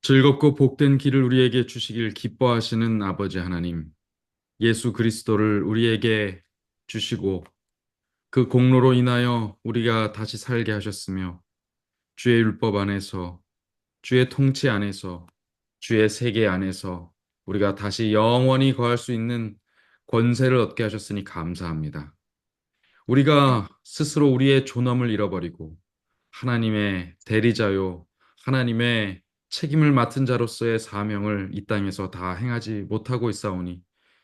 즐겁고 복된 길을 우리에게 주시길 기뻐하시는 아버지 하나님, 예수 그리스도를 우리에게 주시고 그 공로로 인하여 우리가 다시 살게 하셨으며 주의 율법 안에서, 주의 통치 안에서, 주의 세계 안에서 우리가 다시 영원히 거할 수 있는 권세를 얻게 하셨으니 감사합니다. 우리가 스스로 우리의 존엄을 잃어버리고 하나님의 대리자요, 하나님의 책임을 맡은 자로서의 사명을 이 땅에서 다 행하지 못하고 있사오니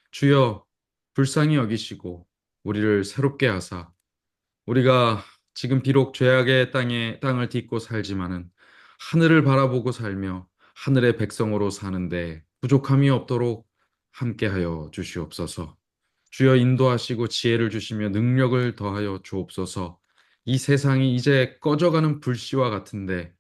주여 불쌍히 여기시고 우리를 새롭게 하사 우리가 지금 비록 죄악의 땅을 딛고 살지만은 하늘을 바라보고 살며 하늘의 백성으로 사는데 부족함이 없도록 함께하여 주시옵소서. 주여 인도하시고 지혜를 주시며 능력을 더하여 주옵소서. 이 세상이 이제 꺼져가는 불씨와 같은데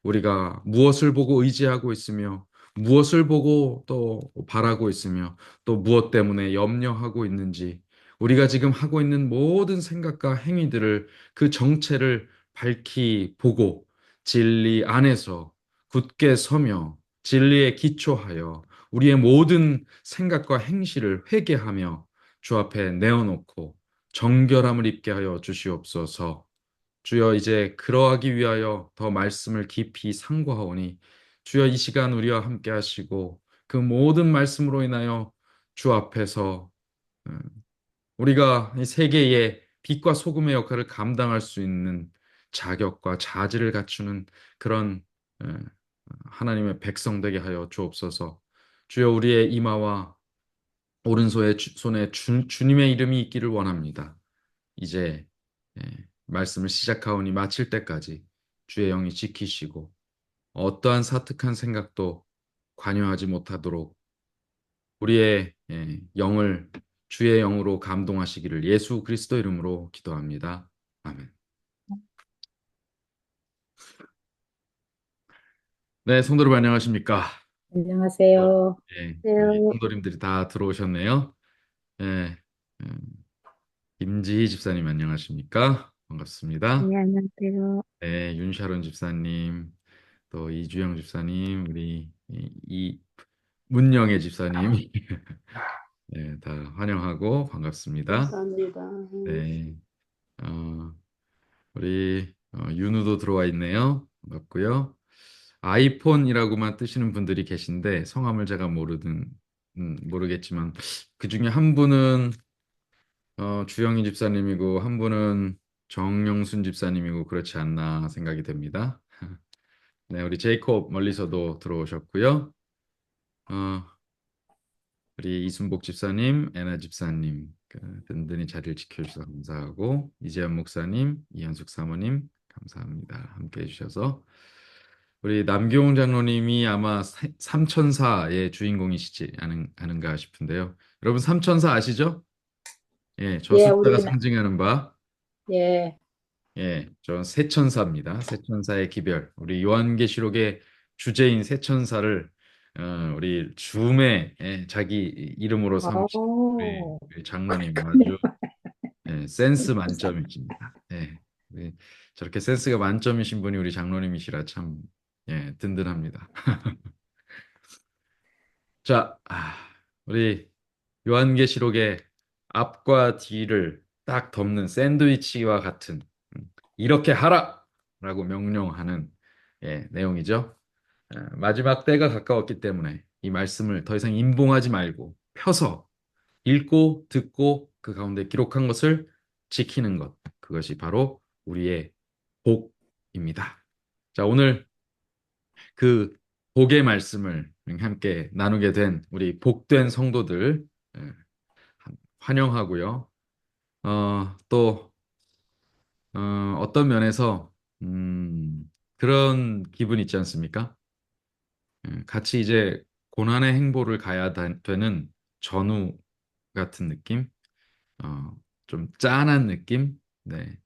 우리가 무엇을 보고 의지하고 있으며 무엇을 보고 또 바라고 있으며 또 무엇 때문에 염려하고 있는지 우리가 지금 하고 있는 모든 생각과 행위들을 그 정체를 밝히 보고 진리 안에서 굳게 서며 진리에 기초하여 우리의 모든 생각과 행실을 회개하며 주 앞에 내어놓고 정결함을 입게 하여 주시옵소서. 주여 이제 그러하기 위하여 더 말씀을 깊이 상고하오니 주여 이 시간 우리와 함께 하시고 그 모든 말씀으로 인하여 주 앞에서 우리가 이 세계의 빛과 소금의 역할을 감당할 수 있는 자격과 자질을 갖추는 그런 어, 하나님의 백성 되게 하여 주옵소서. 주여 우리의 이마와 손에 주님의 이름이 있기를 원합니다. 이제 말씀을 시작하오니 마칠 때까지 주의 영이 지키시고 어떠한 사특한 생각도 관여하지 못하도록 우리의 영을 주의 영으로 감동하시기를 예수 그리스도 이름으로 기도합니다. 아멘. 네, 성도 여러분 안녕하십니까? 어, 안녕하세요. 우리 안녕하세요. 성도님들이 다 들어오셨네요. 예, 음, 김지희 집사님 안녕하십니까? 반갑습니다. 네, 안녕하세요. 네, 윤샤론 집사님, 또 이주영 집사님, 우리 문영애 집사님, 네, 다 환영하고 반갑습니다. 감사합니다. 네, 어, 우리 윤우도 들어와 있네요. 반갑고요. 아이폰이라고만 뜨시는 분들이 계신데 성함을 제가 모르겠지만 그 중에 한 분은 주영희 집사님이고 한 분은 정영순 집사님이고 그렇지 않나 생각이 됩니다. 네, 우리 제이콥 멀리서도 들어오셨고요. 어, 우리 이순복 집사님, 애나 집사님 든든히 자리를 지켜주셔서 감사하고 이재현 목사님, 이현숙 사모님 감사합니다. 함께 해주셔서 우리 남경훈 장로님이 아마 삼천사의 주인공이시지 않은가 싶은데요. 여러분 삼천사 아시죠? 예, 예, 저숫자가 상징하는 바 예, 예, 저 세천사입니다. 세천사의 기별. 우리 요한계시록의 주제인 세천사를 우리 줌에 자기 이름으로 삼으신 우리 장로님 아주 센스 만점이십니다. 예, 저렇게 센스가 만점이신 분이 우리 장로님이시라 참 든든합니다. 자, 우리 요한계시록의 앞과 뒤를 딱 덮는 샌드위치와 같은 이렇게 하라라고 명령하는 내용이죠. 마지막 때가 가까웠기 때문에 이 말씀을 더 이상 임봉하지 말고 펴서 읽고 듣고 그 가운데 기록한 것을 지키는 것. 그것이 바로 우리의 복입니다. 자, 오늘 그 복의 말씀을 함께 나누게 된 우리 복된 성도들 예, 환영하고요. 또 어떤 면에서 그런 기분 있지 않습니까? 같이 이제 고난의 행보를 가야 되는 전우 같은 느낌, 어, 좀 짠한 느낌. 네.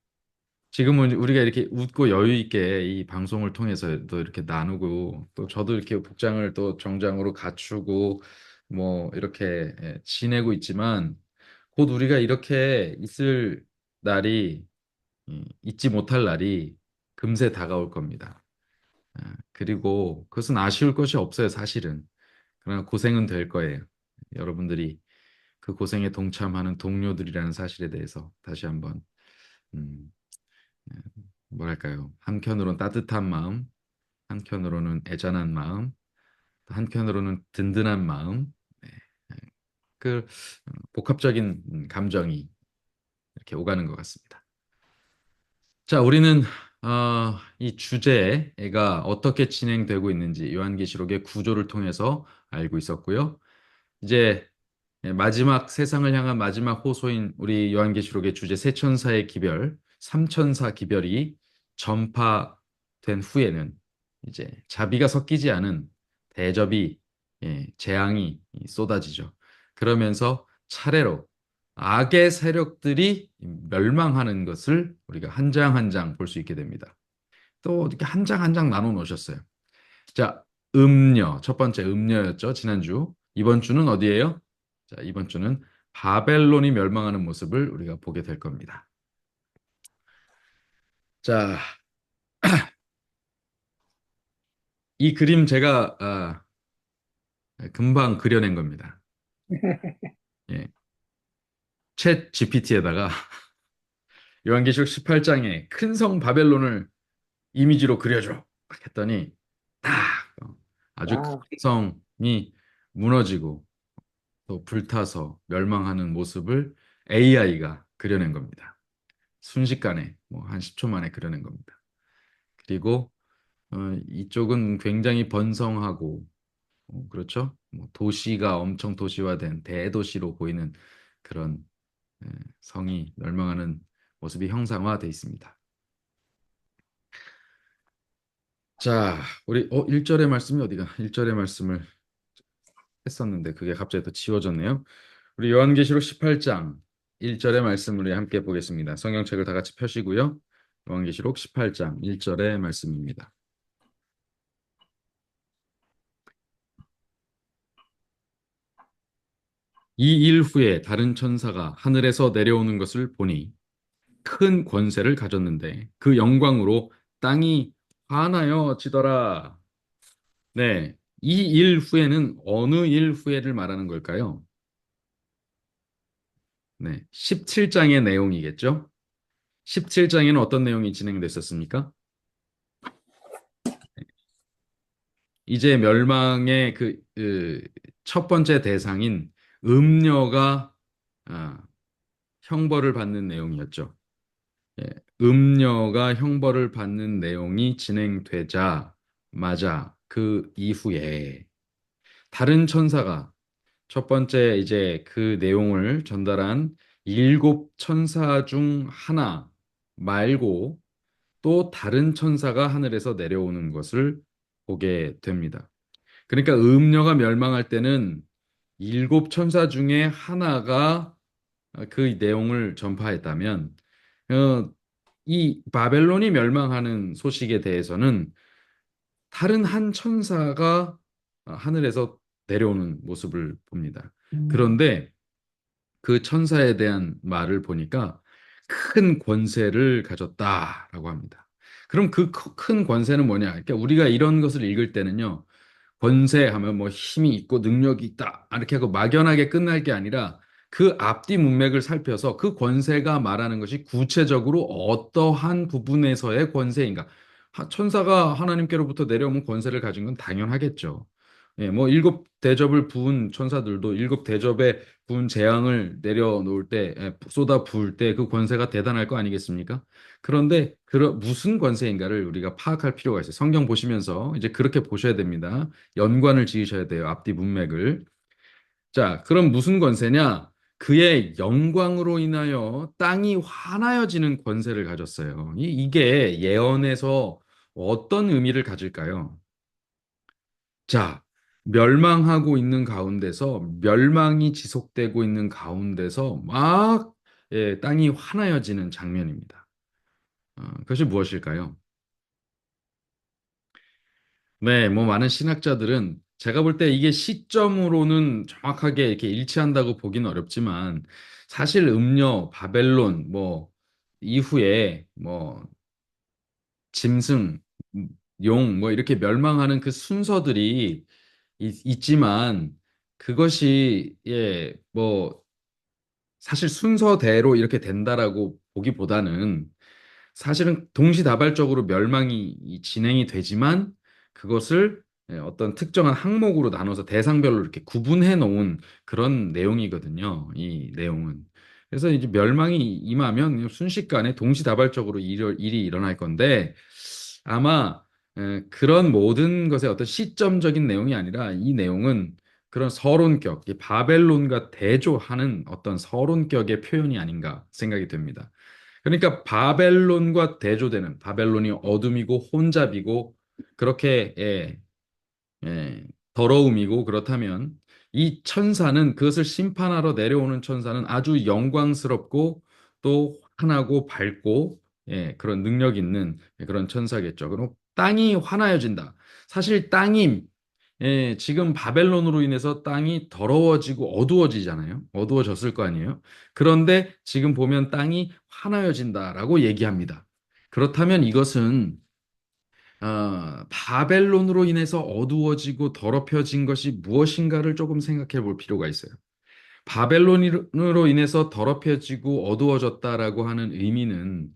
지금은 우리가 이렇게 웃고 여유 있게 이 방송을 통해서도 이렇게 나누고 또 저도 이렇게 복장을 또 정장으로 갖추고 뭐 이렇게 지내고 있지만 곧 우리가 이렇게 있을 날이 잊지 못할 날이 금세 다가올 겁니다. 그리고 그것은 아쉬울 것이 없어요, 사실은. 그러나 고생은 될 거예요. 여러분들이 그 고생에 동참하는 동료들이라는 사실에 대해서 다시 한번 음, 뭐랄까요? 한편으로는 따뜻한 마음, 한편으로는 애잔한 마음, 또 한편으로는 든든한 마음, 네, 그 복합적인 감정이 이렇게 오가는 것 같습니다. 자, 우리는 이 주제가 어떻게 진행되고 있는지 요한계시록의 구조를 통해서 알고 있었고요. 이제 마지막 세상을 향한 마지막 호소인 우리 요한계시록의 주제 세 천사의 기별, 삼천사 기별이 전파된 후에는 이제 자비가 섞이지 않은 대접이 재앙이 쏟아지죠. 그러면서 차례로 악의 세력들이 멸망하는 것을 우리가 한 장 한 장 볼 수 있게 됩니다. 또 이렇게 한 장 한 장 나눠 놓으셨어요. 자, 음녀. 첫 번째 음녀였죠, 지난주. 이번 주는 어디예요? 자, 이번 주는 바벨론이 멸망하는 모습을 우리가 보게 될 겁니다. 자, 이 그림 제가 금방 그려낸 겁니다. 예. 챗 GPT에다가 요한계시록 18장에 큰 성 바벨론을 이미지로 그려줘. 했더니 딱 아주 큰 와우. 성이 무너지고 또 불타서 멸망하는 모습을 AI가 그려낸 겁니다. 순식간에 뭐 한 10초 만에 그려낸 겁니다. 그리고 이쪽은 굉장히 번성하고 그렇죠? 뭐 도시가 엄청 도시화된 대도시로 보이는 그런 성이 멸망하는 모습이 형상화돼 있습니다. 자, 우리 1절의 말씀이 어디가? 1절의 말씀을 했었는데 그게 갑자기 또 지워졌네요. 우리 요한계시록 18장 1절의 말씀 우리 함께 보겠습니다. 성경책을 다 같이 펴시고요. 요한계시록 18장 1절의 말씀입니다. 이 일 후에 다른 천사가 하늘에서 내려오는 것을 보니 큰 권세를 가졌는데 그 영광으로 땅이 환하여 지더라. 네. 이 일 후에는 어느 일 후에를 말하는 걸까요? 네. 17장의 내용이겠죠? 17장에는 어떤 내용이 진행됐었습니까? 이제 멸망의 첫 번째 대상인 음녀가 아, 형벌을 받는 내용이었죠. 예, 음녀가 형벌을 받는 내용이 진행되자마자 그 이후에 다른 천사가 첫 번째 이제 그 내용을 전달한 일곱 천사 중 하나 말고 또 다른 천사가 하늘에서 내려오는 것을 보게 됩니다. 그러니까 음녀가 멸망할 때는 일곱 천사 중에 하나가 그 내용을 전파했다면 어, 이 바벨론이 멸망하는 소식에 대해서는 다른 한 천사가 하늘에서 내려오는 모습을 봅니다. 그런데 그 천사에 대한 말을 보니까 큰 권세를 가졌다라고 합니다. 그럼 그 큰 권세는 뭐냐? 그러니까 우리가 이런 것을 읽을 때는요, 권세하면 뭐 힘이 있고 능력이 있다 이렇게 하고 막연하게 끝날 게 아니라 그 앞뒤 문맥을 살펴서 그 권세가 말하는 것이 구체적으로 어떠한 부분에서의 권세인가? 천사가 하나님께로부터 내려오면 권세를 가진 건 당연하겠죠. 예, 뭐 일곱 대접을 부은 천사들도 일곱 대접에 부은 재앙을 내려놓을 때, 쏟아 부을 때 그 권세가 대단할 거 아니겠습니까? 그런데 무슨 권세인가를 우리가 파악할 필요가 있어요. 성경 보시면서 이제 그렇게 보셔야 됩니다. 연관을 지으셔야 돼요. 앞뒤 문맥을. 자, 그럼 무슨 권세냐? 그의 영광으로 인하여 땅이 환하여지는 권세를 가졌어요. 이게 예언에서 어떤 의미를 가질까요? 자, 멸망하고 있는 가운데서 멸망이 지속되고 있는 가운데서 막 땅이 환하여지는 장면입니다. 그것이 무엇일까요? 네, 뭐 많은 신학자들은 제가 볼 때 이게 시점으로는 정확하게 이렇게 일치한다고 보기는 어렵지만 사실 음료, 바벨론 뭐 이후에 뭐 짐승, 용, 뭐 이렇게 멸망하는 그 순서들이 있지만 그것이 뭐 사실 순서대로 이렇게 된다라고 보기보다는 사실은 동시다발적으로 멸망이 진행이 되지만 그것을 어떤 특정한 항목으로 나눠서 대상별로 이렇게 구분해 놓은 그런 내용이거든요. 이 내용은. 그래서 이제 멸망이 임하면 순식간에 동시다발적으로 일이 일어날 건데 아마 그런 모든 것의 어떤 시점적인 내용이 아니라 이 내용은 그런 서론격, 이 바벨론과 대조하는 어떤 서론격의 표현이 아닌가 생각이 됩니다. 그러니까 바벨론과 대조되는 바벨론이 어둠이고 혼잡이고 그렇게 더러움이고 그렇다면 이 천사는 그것을 심판하러 내려오는 천사는 아주 영광스럽고 또 환하고 밝고 그런 능력 있는 그런 천사겠죠. 그럼 땅이 환하여진다. 사실 땅이 지금 바벨론으로 인해서 땅이 더러워지고 어두워지잖아요. 어두워졌을 거 아니에요. 그런데 지금 보면 땅이 환하여진다라고 얘기합니다. 그렇다면 이것은 바벨론으로 인해서 어두워지고 더럽혀진 것이 무엇인가를 조금 생각해 볼 필요가 있어요. 바벨론으로 인해서 더럽혀지고 어두워졌다라고 하는 의미는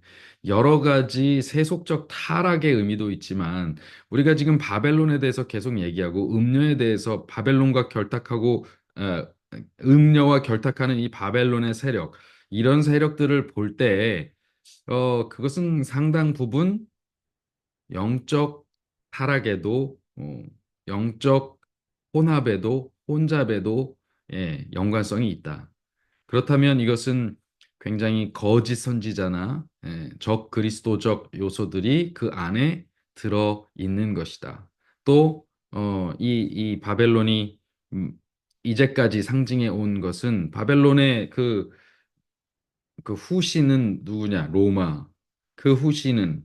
여러 가지 세속적 타락의 의미도 있지만 우리가 지금 바벨론에 대해서 계속 얘기하고 음녀에 대해서 바벨론과 결탁하고 어, 음녀와 결탁하는 이 바벨론의 세력 이런 세력들을 볼 때 그것은 상당 부분 영적 타락에도 영적 혼합에도 혼잡에도 연관성이 있다. 그렇다면 이것은 굉장히 거짓 선지자나 적 그리스도적 요소들이 그 안에 들어 있는 것이다. 또 이 바벨론이 음, 이제까지 상징해 온 것은 바벨론의 그 후신은 누구냐? 로마. 그 후신은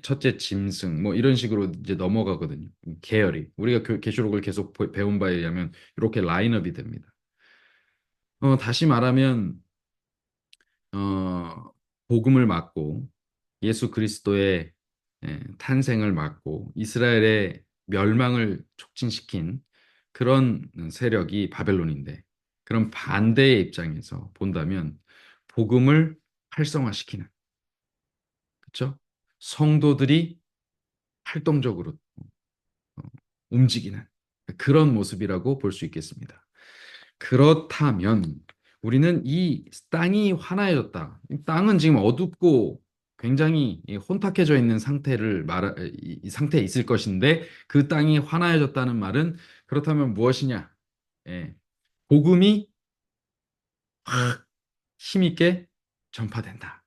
첫째 짐승 뭐 이런 식으로 이제 넘어가거든요. 계열이. 우리가 계시록을 계속 배운 바에 의하면 이렇게 라인업이 됩니다. 다시 말하면 복음을 막고 예수 그리스도의 탄생을 막고 이스라엘의 멸망을 촉진시킨 그런 세력이 바벨론인데 그런 반대의 입장에서 본다면 복음을 활성화시키는 그렇죠? 성도들이 활동적으로 어, 움직이는 그런 모습이라고 볼 수 있겠습니다. 그렇다면 우리는 이 땅이 환하여졌다. 이 땅은 지금 어둡고 굉장히 혼탁해져 있는 이 상태에 있을 것인데 그 땅이 환하여졌다는 말은 그렇다면 무엇이냐? 예, 복음이 확 힘있게 전파된다.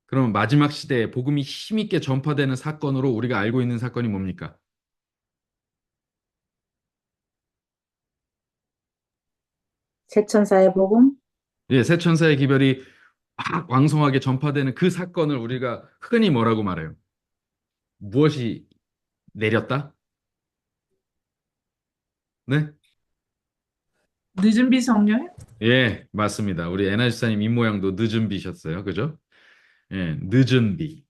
그러면 마지막 시대에 복음이 힘있게 전파되는 사건으로 우리가 알고 있는 사건이 뭡니까? 새천사의 복음? 예, 새 천사의 기별이 막 왕성하게 전파되는 그 사건을 우리가 흔히 뭐라고 말해요? 무엇이 내렸다? 네? 늦은 비성령? 예, 맞습니다. 우리 에나 집사님 입모양도 늦은 비셨어요. 그죠? 예, 늦은 비.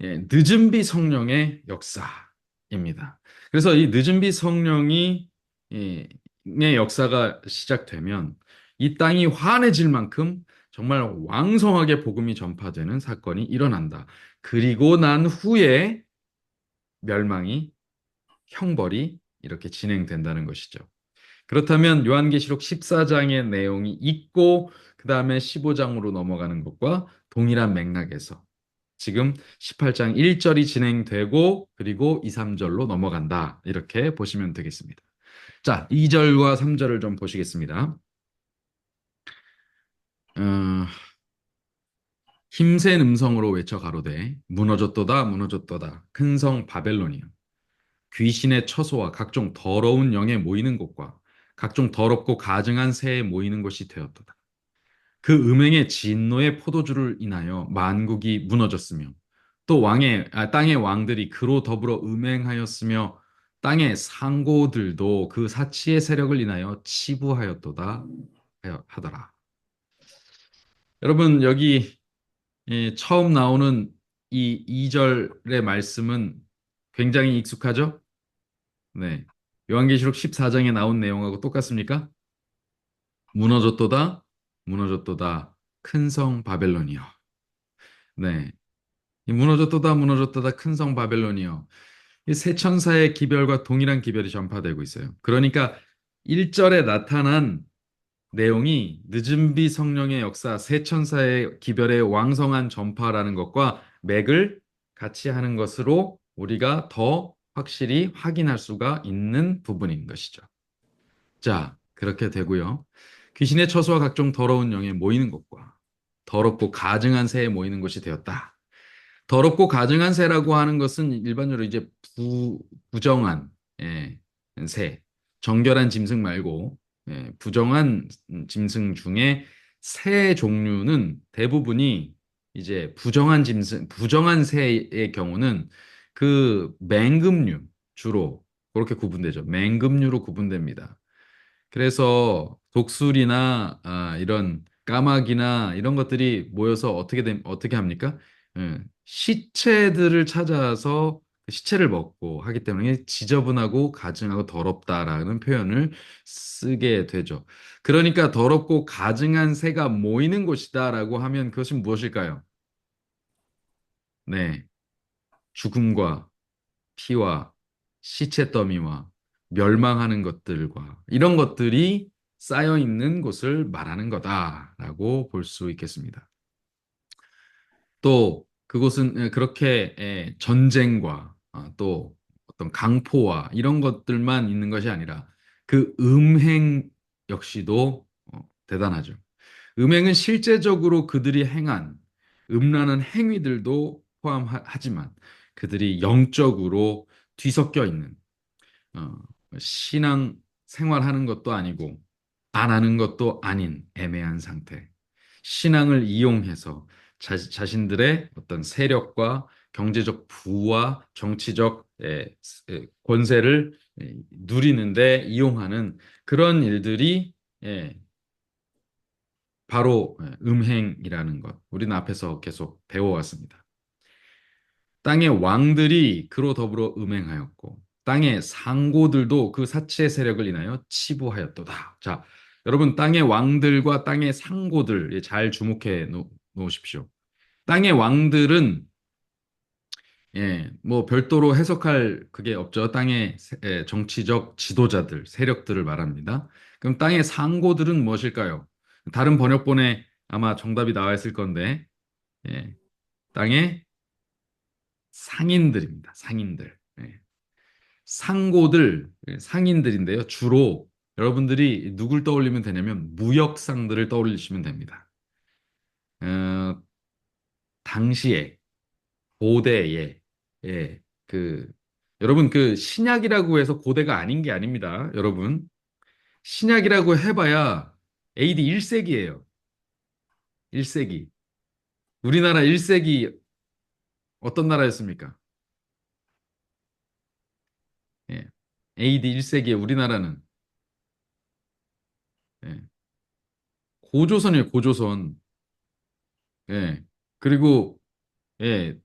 예, 늦은 비 성령의 역사입니다. 그래서 이 늦은 비 성령이 의 역사가 시작되면 이 땅이 환해질 만큼 정말 왕성하게 복음이 전파되는 사건이 일어난다. 그리고 난 후에 멸망이 형벌이 이렇게 진행된다는 것이죠. 그렇다면 요한계시록 14장의 내용이 있고 그다음에 15장으로 넘어가는 것과 동일한 맥락에서 지금 18장 1절이 진행되고 그리고 2, 3절로 넘어간다. 이렇게 보시면 되겠습니다. 자, 2절과 3절을 좀 보시겠습니다. 어, 힘센 음성으로 외쳐 가로되 무너졌도다 무너졌도다 큰 성 바벨론이여 귀신의 처소와 각종 더러운 영에 모이는 곳과 각종 더럽고 가증한 새에 모이는 곳이 되었도다. 그 음행의 진노의 포도주를 인하여 만국이 무너졌으며 또 땅의 왕들이 그로 더불어 음행하였으며 땅의 상고들도 그 사치의 세력을 인하여 치부하였도다 하더라. 여러분 여기 처음 나오는 이 2절의 말씀은 굉장히 익숙하죠? 네. 요한계시록 14장에 나온 내용하고 똑같습니까? 무너졌도다, 무너졌도다, 큰 성 바벨론이여. 네. 이 무너졌도다, 무너졌도다, 큰 성 바벨론이여. 이 세 천사의 기별과 동일한 기별이 전파되고 있어요. 그러니까 1절에 나타난 내용이 늦은비 성령의 역사, 세 천사의 기별의 왕성한 전파라는 것과 맥을 같이 하는 것으로 우리가 더 확실히 확인할 수가 있는 부분인 것이죠. 자, 그렇게 되고요. 귀신의 처소와 각종 더러운 영에 모이는 것과 더럽고 가증한 새에 모이는 것이 되었다. 더럽고 가증한 새라고 하는 것은 일반적으로 이제 부정한 예, 새, 정결한 짐승 말고 부정한 짐승 중에 새 종류는 대부분이 이제 부정한 짐승, 부정한 새의 경우는 그 맹금류 주로 그렇게 구분되죠. 맹금류로 구분됩니다. 그래서 독수리나 이런 까마귀나 이런 것들이 모여서 어떻게 합니까? 시체들을 찾아서 그 시체를 먹고 하기 때문에 지저분하고 가증하고 더럽다라는 표현을 쓰게 되죠. 그러니까 더럽고 가증한 새가 모이는 곳이다라고 하면 그것은 무엇일까요? 네, 죽음과 피와 시체 더미와 멸망하는 것들과 이런 것들이 쌓여 있는 곳을 말하는 거다라고 볼 수 있겠습니다. 또 그곳은 그렇게 전쟁과 또 어떤 강포와 이런 것들만 있는 것이 아니라 그 음행 역시도 대단하죠. 음행은 실제적으로 그들이 행한 음란한 행위들도 포함하지만 그들이 영적으로 뒤섞여 있는 어, 신앙 생활하는 것도 아니고 안 하는 것도 아닌 애매한 상태. 신앙을 이용해서 자신들의 어떤 세력과 경제적 부와 정치적 권세를 누리는데 이용하는 그런 일들이 바로 음행이라는 것. 우리는 앞에서 계속 배워왔습니다. 땅의 왕들이 그로 더불어 음행하였고 땅의 상고들도 그 사치의 세력을 인하여 치부하였도다. 자, 여러분 땅의 왕들과 땅의 상고들 잘 주목해 놓으십시오. 땅의 왕들은 뭐 별도로 해석할 그게 없죠. 땅의 정치적 지도자들, 세력들을 말합니다. 그럼 땅의 상고들은 무엇일까요? 다른 번역본에 아마 정답이 나와 있을 건데, 예, 땅의 상인들입니다. 상인들. 상고들, 상인들인데요. 주로 여러분들이 누굴 떠올리면 되냐면 무역상들을 떠올리시면 됩니다. 어, 당시에 고대에 그 여러분 그 신약이라고 해서 고대가 아닌 게 아닙니다. 여러분 신약이라고 해봐야 AD 1세기예요. 1세기. 우리나라 1세기 어떤 나라였습니까? 예. AD 1세기에 우리나라는 예. 고조선이에요. 고조선. 예. 그리고 예.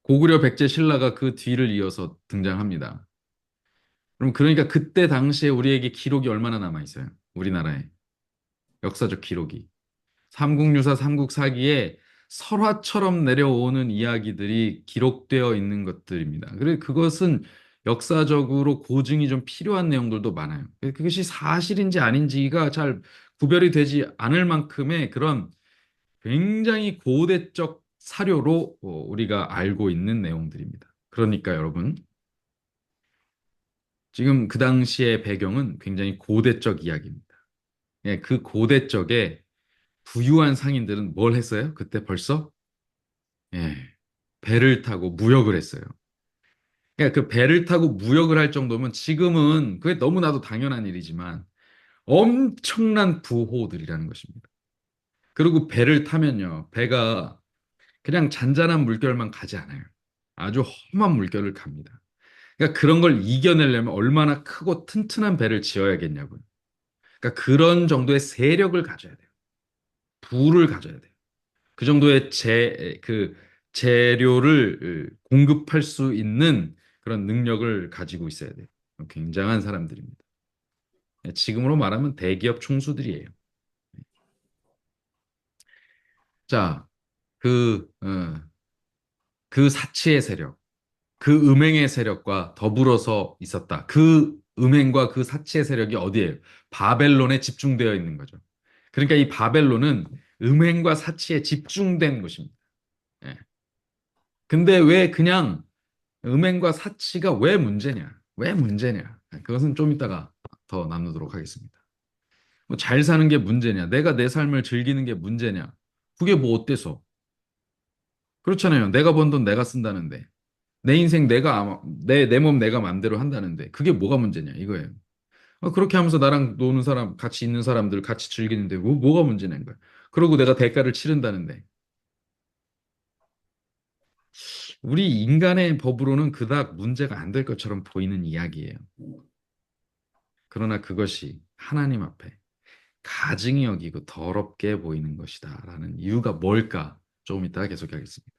고구려 백제 신라가 그 뒤를 이어서 등장합니다. 그럼 그러니까 그때 당시에 우리에게 기록이 얼마나 남아 있어요? 우리나라에 역사적 기록이. 삼국유사, 삼국사기에 설화처럼 내려오는 이야기들이 기록되어 있는 것들입니다. 그리고 그것은 역사적으로 고증이 좀 필요한 내용들도 많아요. 그것이 사실인지 아닌지가 잘 구별이 되지 않을 만큼의 그런 굉장히 고대적 사료로 우리가 알고 있는 내용들입니다. 그러니까 여러분, 지금 그 당시의 배경은 굉장히 고대적 이야기입니다. 그 고대적에 부유한 상인들은 뭘 했어요? 그때 벌써 예, 배를 타고 무역을 했어요. 그러니까 그 배를 타고 무역을 할 정도면 지금은 그게 너무나도 당연한 일이지만 엄청난 부호들이라는 것입니다. 그리고 배를 타면요, 배가 그냥 잔잔한 물결만 가지 않아요. 아주 험한 물결을 갑니다. 그러니까 그런 걸 이겨내려면 얼마나 크고 튼튼한 배를 지어야겠냐고요. 그러니까 그런 정도의 세력을 가져야 돼요. 부를 가져야 돼요. 그 정도의 재료를 공급할 수 있는 그런 능력을 가지고 있어야 돼요. 굉장한 사람들입니다. 지금으로 말하면 대기업 총수들이에요. 자, 그, 어, 그 사치의 세력, 그 음행의 세력과 더불어서 있었다. 그 음행과 그 사치의 세력이 어디예요? 바벨론에 집중되어 있는 거죠. 그러니까 이 바벨론은 음행과 사치에 집중된 곳입니다. 예. 근데 왜 그냥 음행과 사치가 왜 문제냐? 왜 문제냐? 그것은 좀 이따가 더 나누도록 하겠습니다. 뭐 잘 사는 게 문제냐? 내가 내 삶을 즐기는 게 문제냐? 그게 뭐 어때서? 그렇잖아요. 내가 번 돈 내가 쓴다는데. 내 인생 내 몸 내가 맘대로 한다는데. 그게 뭐가 문제냐? 이거예요. 그렇게 하면서 나랑 노는 사람, 같이 있는 사람들 같이 즐기는데 뭐가 문제냐는 거야. 그러고 내가 대가를 치른다는데. 우리 인간의 법으로는 그닥 문제가 안 될 것처럼 보이는 이야기예요. 그러나 그것이 하나님 앞에 가증히 여기고 더럽게 보이는 것이다라는 이유가 뭘까? 조금 이따가 계속하겠습니다.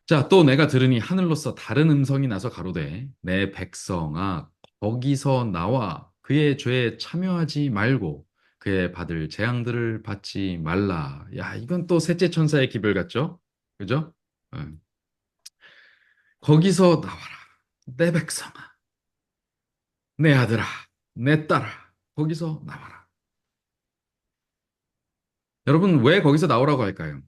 자, 또 내가 들으니 하늘로서 다른 음성이 나서 가로되 내 백성아 거기서 나와 그의 죄에 참여하지 말고 그의 받을 재앙들을 받지 말라. 야, 이건 또 셋째 천사의 기별 같죠? 그죠? 응. 거기서 나와라. 내 백성아, 내 아들아, 내 딸아, 거기서 나와라. 여러분, 왜 거기서 나오라고 할까요?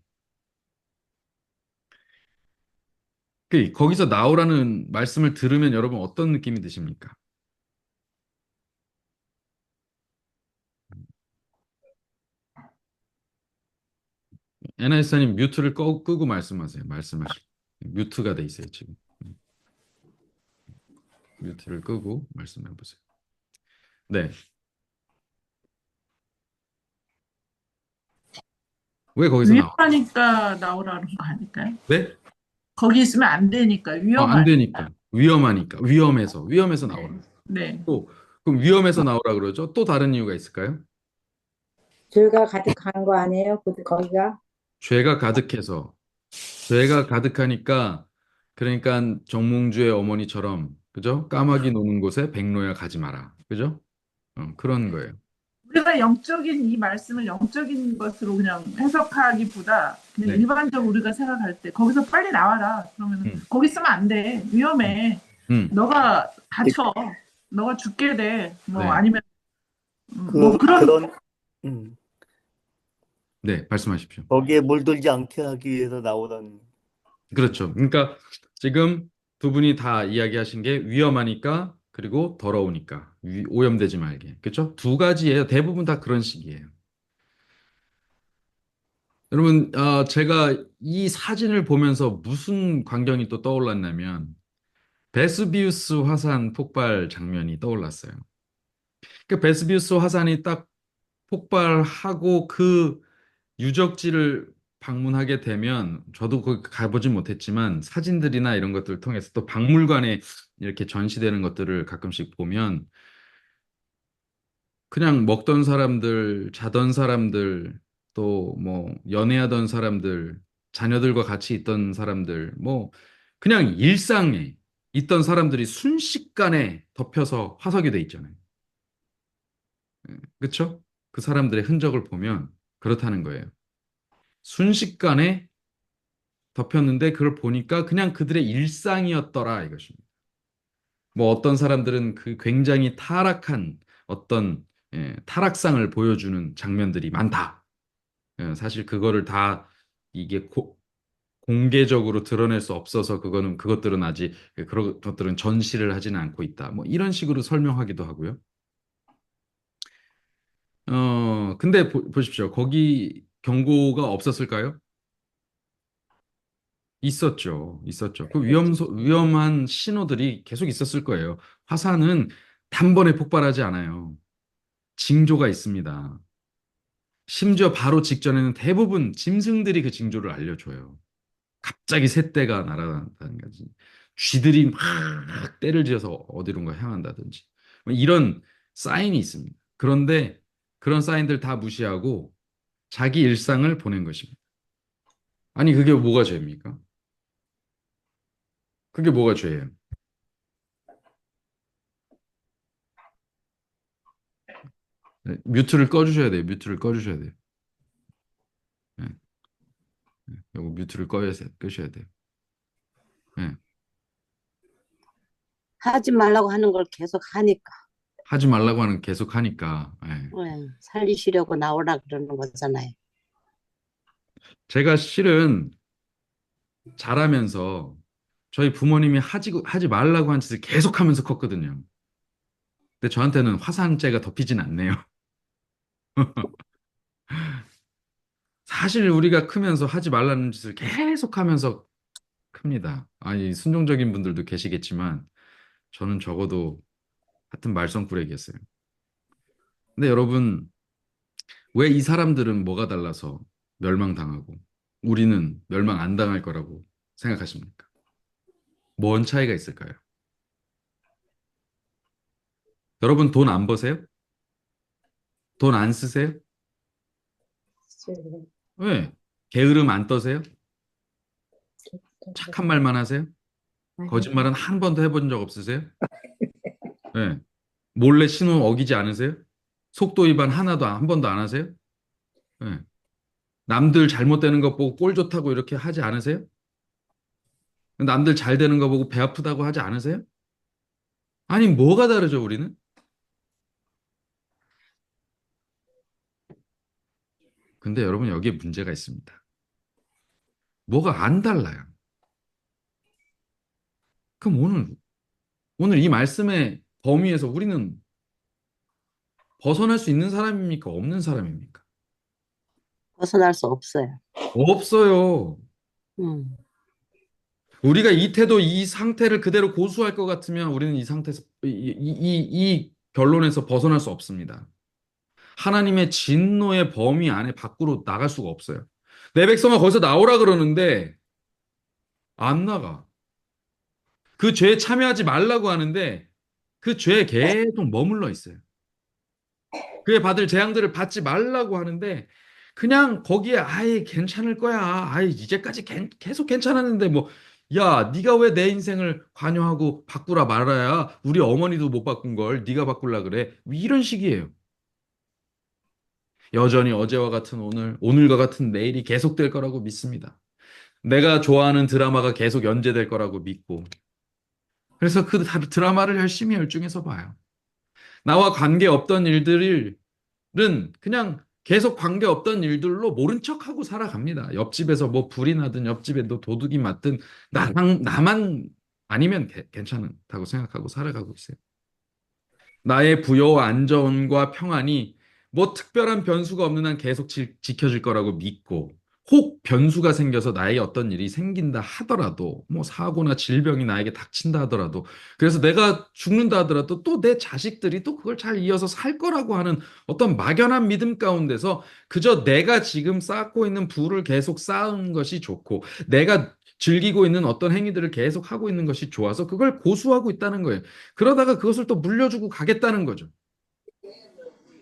거기서 나오라는 말씀을 들으면 여러분 어떤 느낌이 드십니까? 에나이사님 뮤트를 끄고 말씀하세요. 말씀하시고. 뮤트가 돼 있어요, 지금. 뮤트를 끄고 말씀해 보세요. 네. 왜 거기서 나와? 위험하니까 나오라는 거 아닐까요? 네? 거기 있으면 안 되니까 안 위험하니까. 되니까. 위험하니까. 위험해서 나오라. 네. 네. 또, 그럼 위험해서 나오라 그러죠? 또 다른 이유가 있을까요? 죄가 가득한 거 아니에요? 거기가? 죄가 가득해서. 죄가 가득하니까, 그러니까 정몽주의 어머니처럼, 그죠? 까마귀 노는 곳에 백로야 가지 마라. 그죠? 그런 거예요. 우리가 영적인 이 말씀을 영적인 것으로 그냥 해석하기보다 그냥 네. 일반적으로 우리가 생각할 때 거기서 빨리 나와라. 그러면 음, 거기 있으면 안 돼. 음, 위험해. 음. 너가 다쳐. 너가 죽게 돼. 뭐 네. 아니면 뭐 그런 그런, 음, 네, 말씀하십시오. 거기에 물들지 않게 하기 위해서 나오던, 그렇죠. 그러니까 지금 두 분이 다 이야기하신 게 위험하니까 그리고 더러우니까 오염되지 말게. 그렇죠? 두 가지예요. 대부분 다 그런 식이에요. 여러분, 제가 이 사진을 보면서 무슨 광경이 또 떠올랐냐면 베스비우스 화산 폭발 장면이 떠올랐어요. 그 베스비우스 화산이 딱 폭발하고 그 유적지를 방문하게 되면 저도 거기 가보진 못했지만 사진들이나 이런 것들을 통해서 또 박물관에 이렇게 전시되는 것들을 가끔씩 보면 그냥 먹던 사람들, 자던 사람들, 또 뭐 연애하던 사람들, 자녀들과 같이 있던 사람들, 뭐 그냥 일상에 있던 사람들이 순식간에 덮여서 화석이 돼 있잖아요. 그렇죠? 그 사람들의 흔적을 보면 그렇다는 거예요. 순식간에 덮였는데 그걸 보니까 그냥 그들의 일상이었더라 이것입니다. 뭐 어떤 사람들은 그 굉장히 타락한 어떤 타락상을 보여주는 장면들이 많다. 사실 그거를 다 이게 공개적으로 드러낼 수 없어서 그것들은 아직 그런 것들은 전시를 하지는 않고 있다. 뭐 이런 식으로 설명하기도 하고요. 근데 보십시오. 거기 경고가 없었을까요? 있었죠. 있었죠. 그 위험한 신호들이 계속 있었을 거예요. 화산은 단번에 폭발하지 않아요. 징조가 있습니다. 심지어 바로 직전에는 대부분 짐승들이 그 징조를 알려줘요. 갑자기 새떼가 날아간다든지, 쥐들이 막 떼를 지어서 어디론가 향한다든지, 뭐 이런 사인이 있습니다. 그런데 그런 사인들 다 무시하고 자기 일상을 보낸 것입니다. 아니, 그게 뭐가 죄입니까? 그게 뭐가 죄예요? 네, 뮤트를 꺼주셔야 돼요. 뮤트를 꺼주셔야 돼요. 네, 요거 뮤트를 끄셔야 돼요. 네, 하지 말라고 하는 걸 계속 하니까 하지 말라고 하는 계속 하니까. 네. 살리시려고 나오라 그러는 거잖아요. 제가 실은 자라면서 저희 부모님이 하지 말라고 한 짓을 계속 하면서 컸거든요. 근데 저한테는 화산재가 덮이진 않네요. 사실 우리가 크면서 하지 말라는 짓을 계속 하면서 큽니다. 아니, 순종적인 분들도 계시겠지만 저는 적어도 하여튼 말썽꾸러기였어요. 근데 여러분, 왜 이 사람들은 뭐가 달라서 멸망당하고 우리는 멸망 안 당할 거라고 생각하십니까? 뭔 차이가 있을까요? 여러분 돈 안 버세요? 돈 안 쓰세요? 왜? 게으름 안 떠세요? 착한 말만 하세요? 거짓말은 한 번도 해본 적 없으세요? 네. 몰래 신호 어기지 않으세요? 속도 위반 하나도 한 번도 안 하세요? 네. 남들 잘못되는 거 보고 꼴 좋다고 이렇게 하지 않으세요? 남들 잘 되는 거 보고 배 아프다고 하지 않으세요? 아니, 뭐가 다르죠, 우리는? 근데 여러분, 여기에 문제가 있습니다. 뭐가 안 달라요. 그럼 오늘 이 말씀의 범위에서 우리는 벗어날 수 있는 사람입니까? 없는 사람입니까? 벗어날 수 없어요. 없어요. 음. 우리가 이 태도, 이 상태를 그대로 고수할 것 같으면 우리는 이 상태에서, 이 결론에서 벗어날 수 없습니다. 하나님의 진노의 범위 안에 밖으로 나갈 수가 없어요. 내 백성아 거기서 나오라 그러는데 안 나가. 그 죄에 참여하지 말라고 하는데 그 죄에 계속 머물러 있어요. 그에 받을 재앙들을 받지 말라고 하는데 그냥 거기에 아예 괜찮을 거야. 아예 이제까지 계속 괜찮았는데 뭐 야, 네가 왜 내 인생을 관여하고 바꾸라 말아야 우리 어머니도 못 바꾼 걸 네가 바꾸려 그래. 이런 식이에요. 여전히 어제와 같은 오늘, 오늘과 같은 내일이 계속될 거라고 믿습니다. 내가 좋아하는 드라마가 계속 연재될 거라고 믿고 그래서 그 드라마를 열심히 열중해서 봐요. 나와 관계없던 일들을 그냥 계속 관계없던 일들로 모른 척하고 살아갑니다. 옆집에서 뭐 불이 나든 옆집에 너 도둑이 맞든 나만 아니면 괜찮다고 생각하고 살아가고 있어요. 나의 부여와 안전과 평안이 뭐 특별한 변수가 없는 한 계속 지켜질 거라고 믿고 혹 변수가 생겨서 나의 어떤 일이 생긴다 하더라도 뭐 사고나 질병이 나에게 닥친다 하더라도 그래서 내가 죽는다 하더라도 또 내 자식들이 또 그걸 잘 이어서 살 거라고 하는 어떤 막연한 믿음 가운데서 그저 내가 지금 쌓고 있는 부를 계속 쌓은 것이 좋고 내가 즐기고 있는 어떤 행위들을 계속 하고 있는 것이 좋아서 그걸 고수하고 있다는 거예요. 그러다가 그것을 또 물려주고 가겠다는 거죠.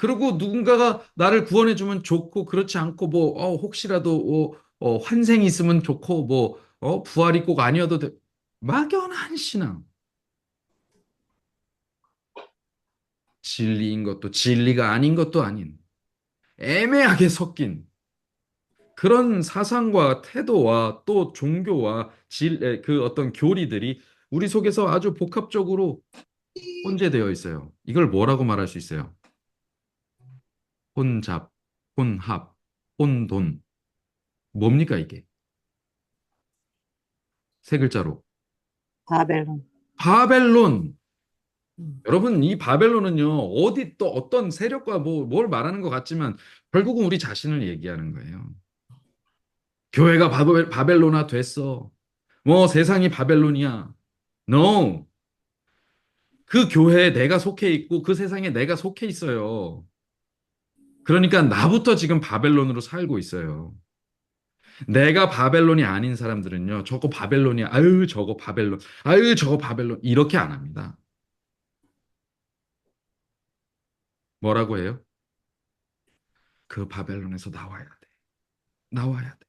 그리고 누군가가 나를 구원해주면 좋고 그렇지 않고 뭐 혹시라도 환생이 있으면 좋고 뭐 부활이 꼭 아니어도 돼. 막연한 신앙. 진리인 것도 진리가 아닌 것도 아닌 애매하게 섞인 그런 사상과 태도와 또 종교와 그 어떤 교리들이 우리 속에서 아주 복합적으로 혼재되어 있어요. 이걸 뭐라고 말할 수 있어요? 혼잡, 혼합, 혼돈. 뭡니까 이게? 세 글자로. 바벨론. 바벨론. 음. 여러분, 이 바벨론은요, 어디 또 어떤 세력과 뭘 말하는 것 같지만 결국은 우리 자신을 얘기하는 거예요. 교회가 바벨론화 됐어. 뭐 세상이 바벨론이야. No. 그 교회에 내가 속해 있고 그 세상에 내가 속해 있어요. 그러니까 나부터 지금 바벨론으로 살고 있어요. 내가 바벨론이 아닌 사람들은요, 저거 바벨론이야. 아유, 저거 바벨론. 아유, 저거 바벨론. 이렇게 안 합니다. 뭐라고 해요? 그 바벨론에서 나와야 돼. 나와야 돼.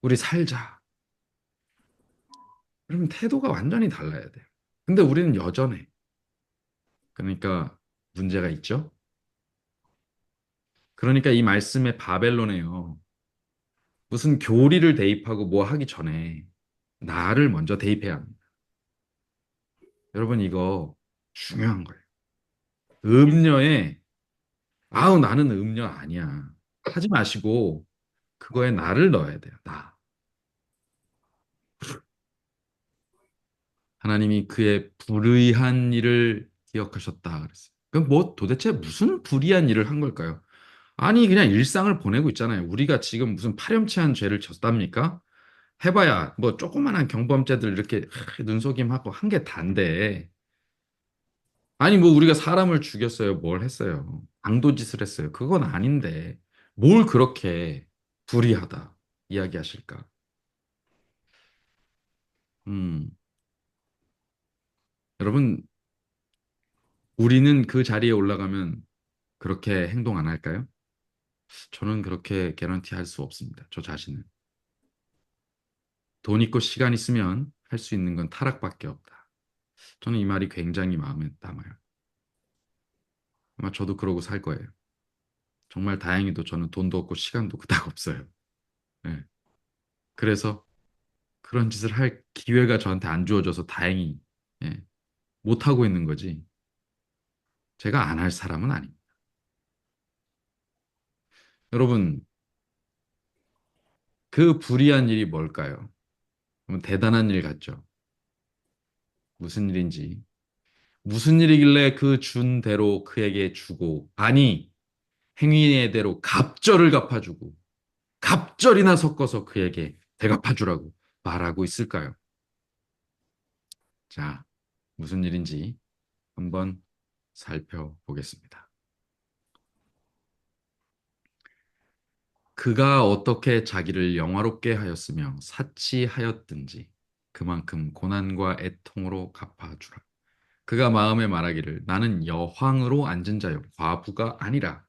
우리 살자. 그러면 태도가 완전히 달라야 돼요. 근데 우리는 여전해. 그러니까 문제가 있죠. 그러니까 이 말씀의 바벨론에요. 무슨 교리를 대입하고 뭐 하기 전에 나를 먼저 대입해야 합니다. 여러분 이거 중요한 거예요. 음녀에 아우 나는 음녀 아니야. 하지 마시고 그거에 나를 넣어야 돼요. 나. 하나님이 그의 불의한 일을 기억하셨다 그랬어요. 그럼 뭐 도대체 무슨 불의한 일을 한 걸까요? 아니 그냥 일상을 보내고 있잖아요. 우리가 지금 무슨 파렴치한 죄를 졌답니까? 해봐야 뭐 조그만한 경범죄들 이렇게 눈속임하고 한 게 단데 아니 뭐 우리가 사람을 죽였어요. 뭘 했어요? 강도짓을 했어요. 그건 아닌데 뭘 그렇게 불의하다 이야기하실까? 음, 여러분 우리는 그 자리에 올라가면 그렇게 행동 안 할까요? 저는 그렇게 개런티 할 수 없습니다. 저 자신은. 돈 있고 시간 있으면 할 수 있는 건 타락밖에 없다. 저는 이 말이 굉장히 마음에 남아요. 아마 저도 그러고 살 거예요. 정말 다행히도 저는 돈도 없고 시간도 그닥 없어요. 예. 그래서 그런 짓을 할 기회가 저한테 안 주어져서 다행히 예, 못 하고 있는 거지. 제가 안 할 사람은 아닙니다. 여러분, 그 불의한 일이 뭘까요? 대단한 일 같죠? 무슨 일인지. 무슨 일이길래 그 준 대로 그에게 주고, 아니, 행위의 대로 갑절을 갚아주고, 갑절이나 섞어서 그에게 대갚아주라고 말하고 있을까요? 자, 무슨 일인지 한번 살펴보겠습니다. 그가 어떻게 자기를 영화롭게 하였으며 사치하였든지 그만큼 고난과 애통으로 갚아주라. 그가 마음에 말하기를 나는 여황으로 앉은 자요 과부가 아니라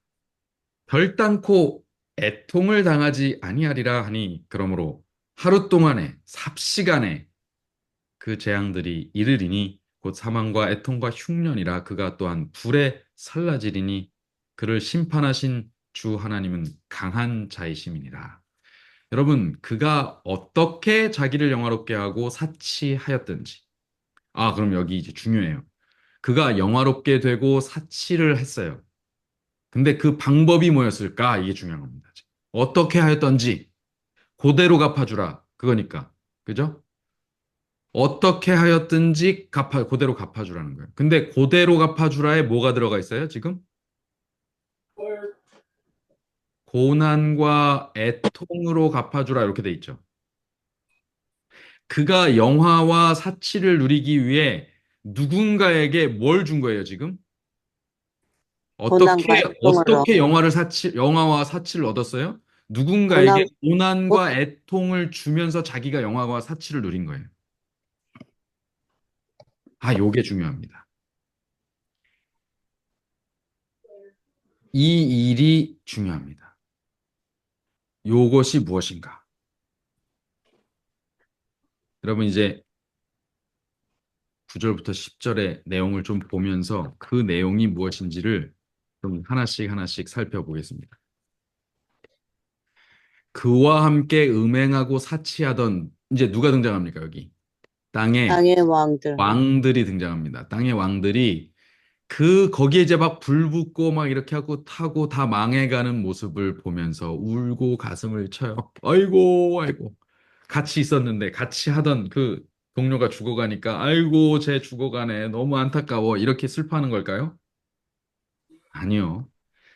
결단코 애통을 당하지 아니하리라 하니 그러므로 하루 동안에 삽시간에 그 재앙들이 이르리니 곧 사망과 애통과 흉년이라 그가 또한 불에 살라지리니 그를 심판하신 주 하나님은 강한 자이심이니라. 여러분, 그가 어떻게 자기를 영화롭게 하고 사치하였든지. 아, 그럼 여기 이제 중요해요. 그가 영화롭게 되고 사치를 했어요. 근데 그 방법이 뭐였을까? 이게 중요한 겁니다. 어떻게 하였던지 그대로 갚아주라. 그거니까. 그죠? 어떻게 하였든지 그대로 갚아주라는 거예요. 근데 그대로 갚아주라에 뭐가 들어가 있어요, 지금? 고난과 애통으로 갚아주라 이렇게 돼 있죠. 그가 영화와 사치를 누리기 위해 누군가에게 뭘 준 거예요, 지금? 고난과 애통을 어떻게 영화와 사치를 얻었어요? 누군가에게 고난, 고, 고난과 애통을 주면서 자기가 영화와 사치를 누린 거예요. 아, 요게 중요합니다. 이 일이 중요합니다. 요것이 무엇인가? 여러분 이제 9절부터 10절의 내용을 좀 보면서 그 내용이 무엇인지를 좀 하나씩 하나씩 살펴보겠습니다. 그와 함께 음행하고 사치하던 이제 누가 등장합니까, 여기? 땅의 땅의 왕들, 왕들이 등장합니다. 땅의 왕들이 거기에 이제 막 불 붙고 막 이렇게 하고 타고 다 망해가는 모습을 보면서 울고 가슴을 쳐요. 아이고, 아이고. 같이 있었는데 같이 하던 그 동료가 죽어가니까 아이고, 쟤 죽어가네. 너무 안타까워. 이렇게 슬퍼하는 걸까요? 아니요.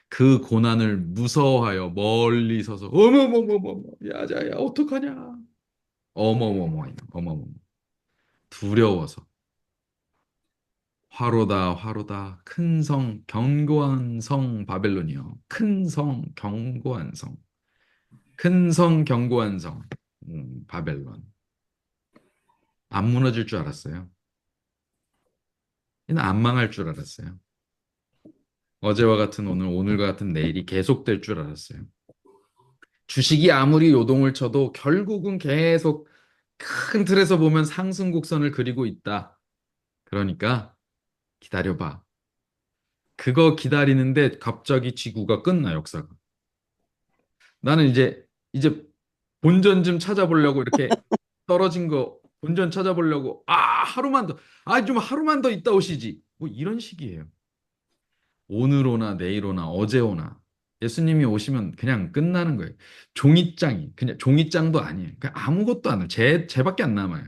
그 고난을 무서워하여 멀리 서서 어머머머머머 야자야 어떡하냐 어머머머 어머머머 두려워서 화로다 화로다 큰 성 견고한 성 바벨론이요 큰 성 견고한 성 큰 성 견고한 성 바벨론 안 무너질 줄 알았어요. 얘는 안 망할 줄 알았어요. 어제와 같은 오늘 오늘과 같은 내일이 계속될 줄 알았어요. 주식이 아무리 요동을 쳐도 결국은 계속 큰 틀에서 보면 상승 곡선을 그리고 있다. 그러니까 기다려봐. 그거 기다리는데 갑자기 지구가 끝나, 역사가. 나는 이제 본전 좀 찾아보려고 이렇게 떨어진 거 본전 찾아보려고 하루만 더, 좀 하루만 더 있다 오시지. 뭐 이런 식이에요. 오늘 오나 내일 오나 어제 오나 예수님이 오시면 그냥 끝나는 거예요. 종이장이 그냥 종이장도 아니에요. 그냥 아무것도 안 해요. 쟤밖에 안 남아요.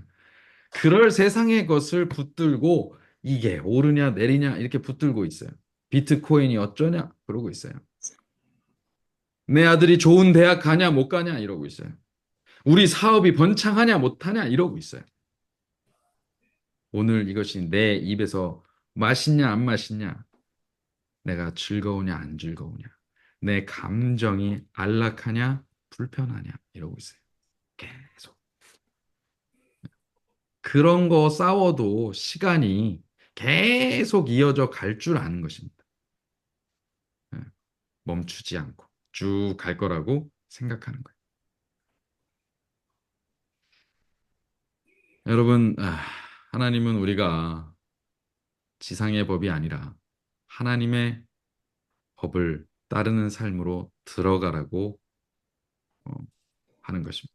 그럴 세상의 것을 붙들고 이게 오르냐 내리냐 이렇게 붙들고 있어요. 비트코인이 어쩌냐 그러고 있어요. 내 아들이 좋은 대학 가냐 못 가냐 이러고 있어요. 우리 사업이 번창하냐 못하냐 이러고 있어요. 오늘 이것이 내 입에서 맛있냐 안 맛있냐, 내가 즐거우냐 안 즐거우냐, 내 감정이 안락하냐 불편하냐 이러고 있어요. 계속. 그런 거 싸워도 시간이 계속 이어져 갈 줄 아는 것입니다. 예, 멈추지 않고 쭉 갈 거라고 생각하는 거예요. 여러분, 하나님은 우리가 지상의 법이 아니라 하나님의 법을 따르는 삶으로 들어가라고 어, 하는 것입니다.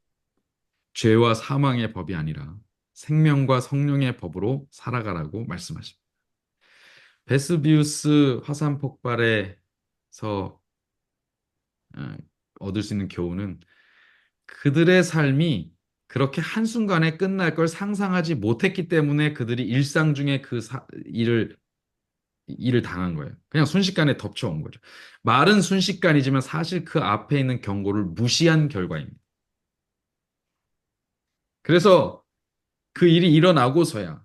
죄와 사망의 법이 아니라 생명과 성령의 법으로 살아가라고 말씀하십니다. 베스비우스 화산 폭발에서 어, 얻을 수 있는 교훈은 그들의 삶이 그렇게 한순간에 끝날 걸 상상하지 못했기 때문에 그들이 일상 중에 일을 당한 거예요. 그냥 순식간에 덮쳐온 거죠. 말은 순식간이지만 사실 그 앞에 있는 경고를 무시한 결과입니다. 그래서 그 일이 일어나고서야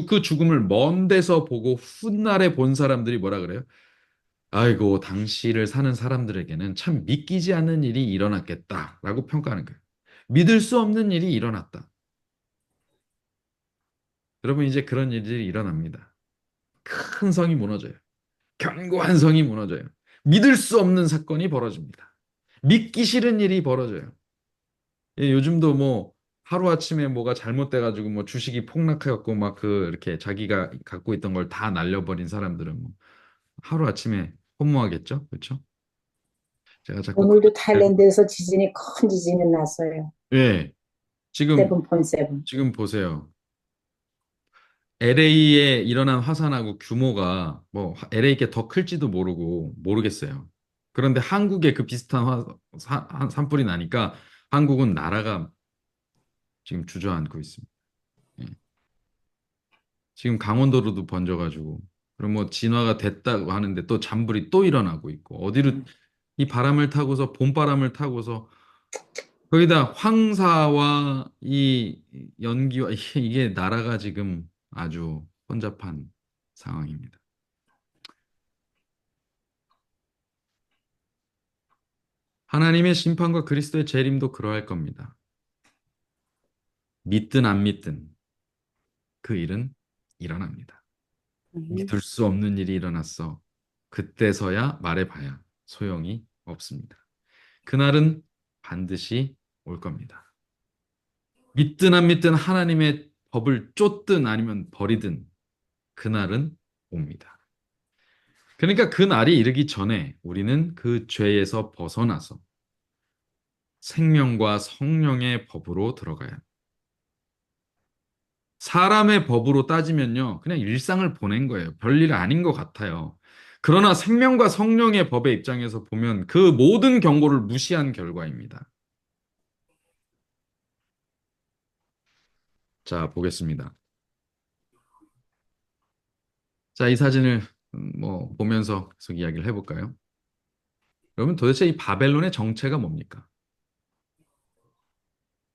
그 죽음을 먼 데서 보고 훗날에 본 사람들이 뭐라 그래요? 아이고, 당시를 사는 사람들에게는 참 믿기지 않는 일이 일어났겠다라고 평가하는 거예요. 믿을 수 없는 일이 일어났다. 여러분, 이제 그런 일들이 일어납니다. 큰 성이 무너져요. 견고한 성이 무너져요. 믿을 수 없는 사건이 벌어집니다. 믿기 싫은 일이 벌어져요. 요즘도 뭐 하루아침에 뭐가 잘못돼가지고 뭐 주식이 폭락해갖고 막 이렇게 자기가 갖고 있던 걸 다 날려버린 사람들은 뭐 하루아침에 허무하겠죠? 그렇죠? 제가 자꾸 오늘도 타일랜드에서 지진이 큰 지진이 났어요. 예, 지금 7.7. 지금 보세요. LA에 일어난 화산하고 규모가 뭐 LA께 더 클지도 모르겠어요. 그런데 한국에 그 비슷한 산불이 나니까 한국은 나라가 지금 주저앉고 있습니다. 예. 지금 강원도로도 번져가지고 그럼 뭐 진화가 됐다고 하는데 또 잔불이 또 일어나고 있고 어디로 이 바람을 타고서 봄바람을 타고서 거기다 황사와 이 연기와 이게 나라가 지금 아주 혼잡한 상황입니다. 하나님의 심판과 그리스도의 재림도 그러할 겁니다. 믿든 안 믿든 그 일은 일어납니다. 믿을 수 없는 일이 일어났어. 그때서야 말해봐야 소용이 없습니다. 그날은 반드시 올 겁니다. 믿든 안 믿든 하나님의 법을 쫓든 아니면 버리든 그날은 옵니다. 그러니까 그 날이 이르기 전에 우리는 그 죄에서 벗어나서 생명과 성령의 법으로 들어가야 합니다. 사람의 법으로 따지면요, 그냥 일상을 보낸 거예요. 별일 아닌 것 같아요. 그러나 생명과 성령의 법의 입장에서 보면 그 모든 경고를 무시한 결과입니다. 자, 보겠습니다. 자, 이 사진을 뭐 보면서 계속 이야기를 해볼까요? 여러분, 도대체 이 바벨론의 정체가 뭡니까?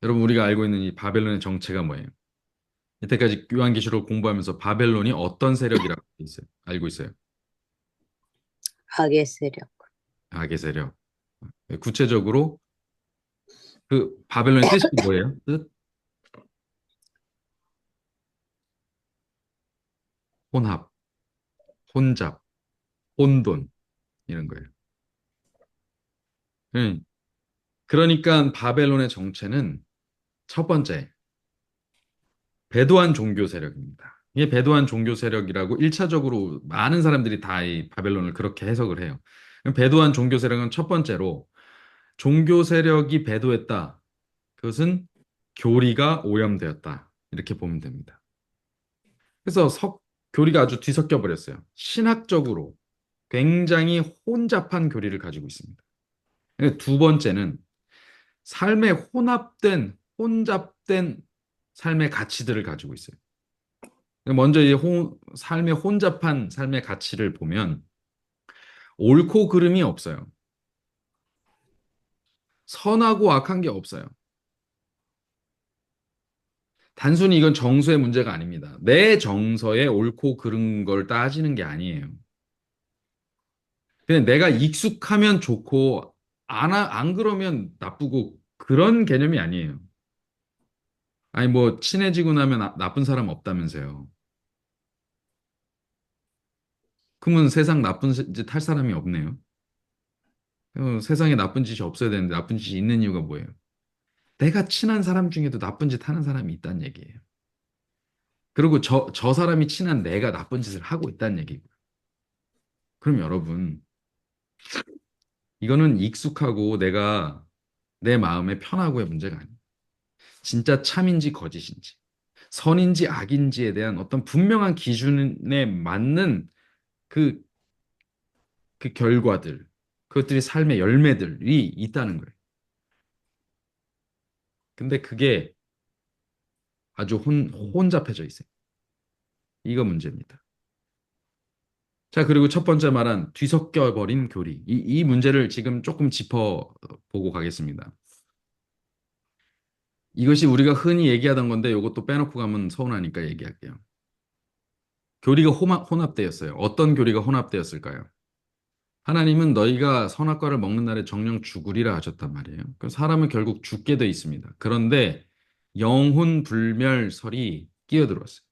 여러분, 우리가 알고 있는 이 바벨론의 정체가 뭐예요? 이때까지 요한계시록을 공부하면서 바벨론이 어떤 세력이라고 알고 있어요? 악의 세력. 악의 세력. 구체적으로 그 바벨론의 뜻이 뭐예요? 뜻? 혼합, 혼잡, 혼돈 이런 거예요. 예. 그러니까 바벨론의 정체는 첫 번째, 배도한 종교 세력입니다. 이게 배도한 종교 세력이라고 1차적으로 많은 사람들이 다 이 바벨론을 그렇게 해석을 해요. 배도한 종교 세력은 첫 번째로 종교 세력이 배도했다. 그것은 교리가 오염되었다. 이렇게 보면 됩니다. 그래서 교리가 아주 뒤섞여 버렸어요. 신학적으로 굉장히 혼잡한 교리를 가지고 있습니다. 두 번째는 삶의 혼잡된 삶의 가치들을 가지고 있어요. 먼저 삶의 혼잡한 삶의 가치를 보면 옳고 그름이 없어요. 선하고 악한 게 없어요. 단순히 이건 정서의 문제가 아닙니다. 내 정서에 옳고 그른 걸 따지는 게 아니에요. 그냥 내가 익숙하면 좋고 안 그러면 나쁘고 그런 개념이 아니에요. 아니 뭐 친해지고 나면 나쁜 사람 없다면서요. 그러면 세상 나쁜 짓 할 사람이 없네요. 세상에 나쁜 짓이 없어야 되는데 나쁜 짓이 있는 이유가 뭐예요? 내가 친한 사람 중에도 나쁜 짓 하는 사람이 있다는 얘기예요. 그리고 저 사람이 친한 내가 나쁜 짓을 하고 있다는 얘기고요. 그럼 여러분, 이거는 익숙하고 내가 내 마음에 편하고의 문제가 아니에요. 진짜 참인지 거짓인지, 선인지 악인지에 대한 어떤 분명한 기준에 맞는 그, 그 결과들, 그것들이 삶의 열매들이 있다는 거예요. 근데 그게 아주 혼잡해져 있어요. 이거 문제입니다. 자, 그리고 첫 번째 말한 뒤섞여 버린 교리. 이 문제를 지금 조금 짚어보고 가겠습니다. 이것이 우리가 흔히 얘기하던 건데 이것도 빼놓고 가면 서운하니까 얘기할게요. 교리가 혼합되었어요. 어떤 교리가 혼합되었을까요? 하나님은 너희가 선악과를 먹는 날에 정령 죽으리라 하셨단 말이에요. 그럼 사람은 결국 죽게 돼 있습니다. 그런데 영혼 불멸설이 끼어들었어요.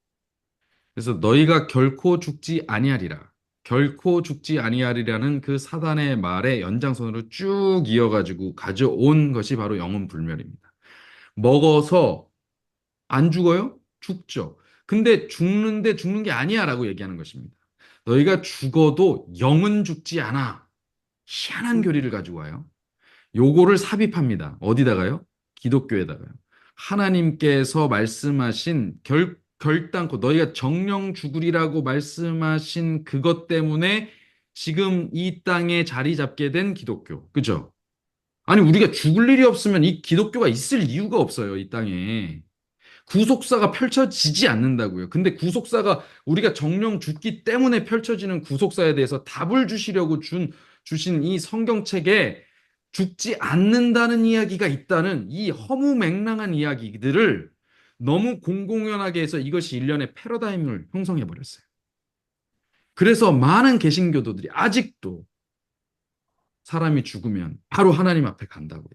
그래서 너희가 결코 죽지 아니하리라. 결코 죽지 아니하리라는 그 사단의 말의 연장선으로 쭉 이어가지고 가져온 것이 바로 영혼 불멸입니다. 먹어서 안 죽어요? 죽죠. 근데 죽는데 죽는 게 아니야 라고 얘기하는 것입니다. 너희가 죽어도 영은 죽지 않아. 희한한 교리를 가지고 와요. 요거를 삽입합니다. 어디다가요? 기독교에다가요. 하나님께서 말씀하신 결단코 너희가 정령 죽으리라고 말씀하신 그것 때문에 지금 이 땅에 자리 잡게 된 기독교. 그죠? 아니, 우리가 죽을 일이 없으면 이 기독교가 있을 이유가 없어요, 이 땅에. 구속사가 펼쳐지지 않는다고요. 근데 구속사가 우리가 정령 죽기 때문에 펼쳐지는 구속사에 대해서 답을 주시려고 주신 이 성경책에 죽지 않는다는 이야기가 있다는 이 허무맹랑한 이야기들을 너무 공공연하게 해서 이것이 일련의 패러다임을 형성해 버렸어요. 그래서 많은 개신교도들이 아직도 사람이 죽으면 바로 하나님 앞에 간다고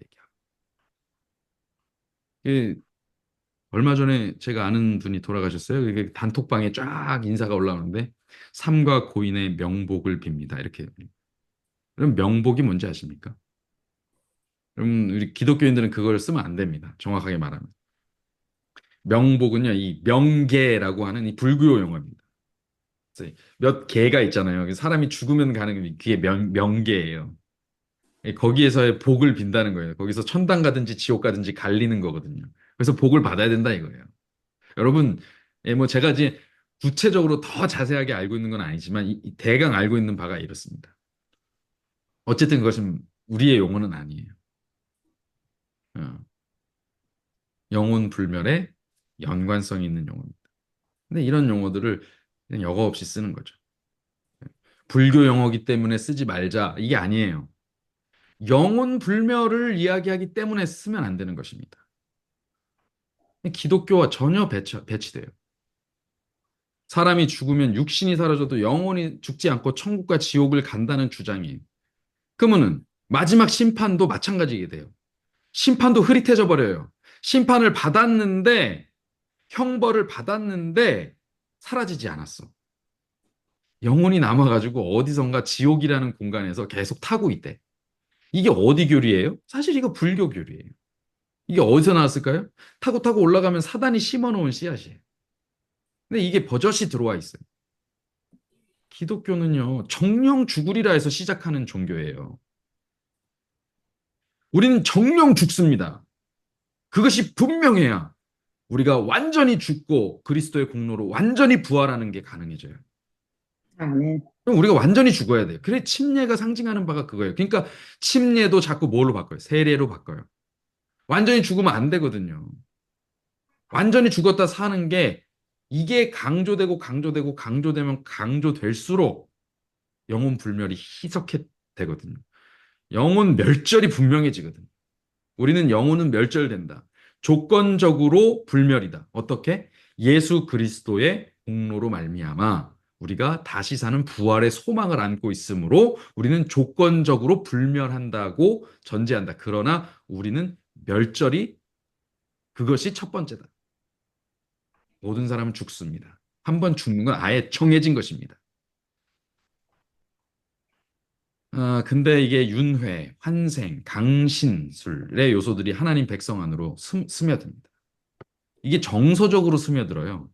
얘기하고. 얼마 전에 제가 아는 분이 돌아가셨어요. 이게 단톡방에 쫙 인사가 올라오는데 삼가 고인의 명복을 빕니다. 이렇게. 그럼 명복이 뭔지 아십니까? 그럼 우리 기독교인들은 그걸 쓰면 안 됩니다. 정확하게 말하면. 명복은요, 이 명계라고 하는 이 불교 용어입니다. 그래서 몇 계가 있잖아요. 사람이 죽으면 가는 그게 명계예요. 거기에서의 복을 빈다는 거예요. 거기서 천당 가든지 지옥 가든지 갈리는 거거든요. 그래서 복을 받아야 된다 이거예요. 여러분, 뭐 제가 이제 구체적으로 더 자세하게 알고 있는 건 아니지만 이 대강 알고 있는 바가 이렇습니다. 어쨌든 그것은 우리의 용어는 아니에요. 어, 영혼 불멸에 연관성이 있는 용어입니다. 근데 이런 용어들을 그냥 여과 없이 쓰는 거죠. 불교 용어기 때문에 쓰지 말자 이게 아니에요. 영혼 불멸을 이야기하기 때문에 쓰면 안 되는 것입니다. 기독교와 전혀 배치돼요. 사람이 죽으면 육신이 사라져도 영혼이 죽지 않고 천국과 지옥을 간다는 주장이에요. 그러면은 마지막 심판도 마찬가지게 돼요. 심판도 흐릿해져 버려요. 심판을 받았는데 형벌을 받았는데 사라지지 않았어. 영혼이 남아가지고 어디선가 지옥이라는 공간에서 계속 타고 있대. 이게 어디 교리예요? 사실 이거 불교 교리예요. 이게 어디서 나왔을까요? 타고 타고 올라가면 사단이 심어놓은 씨앗이에요. 근데 이게 버젓이 들어와 있어요. 기독교는요, 정령 죽으리라 해서 시작하는 종교예요. 우리는 정령 죽습니다. 그것이 분명해야 우리가 완전히 죽고 그리스도의 공로로 완전히 부활하는 게 가능해져요. 아멘. 그럼 우리가 완전히 죽어야 돼요. 그래, 침례가 상징하는 바가 그거예요. 그러니까 침례도 자꾸 뭘로 바꿔요? 세례로 바꿔요. 완전히 죽으면 안 되거든요. 완전히 죽었다 사는 게 이게 강조되고 강조되고 강조되면 강조될수록 영혼 불멸이 희석해 되거든요. 영혼 멸절이 분명해지거든. 우리는 영혼은 멸절된다. 조건적으로 불멸이다. 어떻게? 예수 그리스도의 공로로 말미암아 우리가 다시 사는 부활의 소망을 안고 있으므로 우리는 조건적으로 불멸한다고 전제한다. 그러나 우리는 멸절이 그것이 첫 번째다. 모든 사람은 죽습니다. 한 번 죽는 건 아예 정해진 것입니다. 근데 이게 윤회, 환생, 강신술의 요소들이 하나님 백성 안으로 스며듭니다. 이게 정서적으로 스며들어요.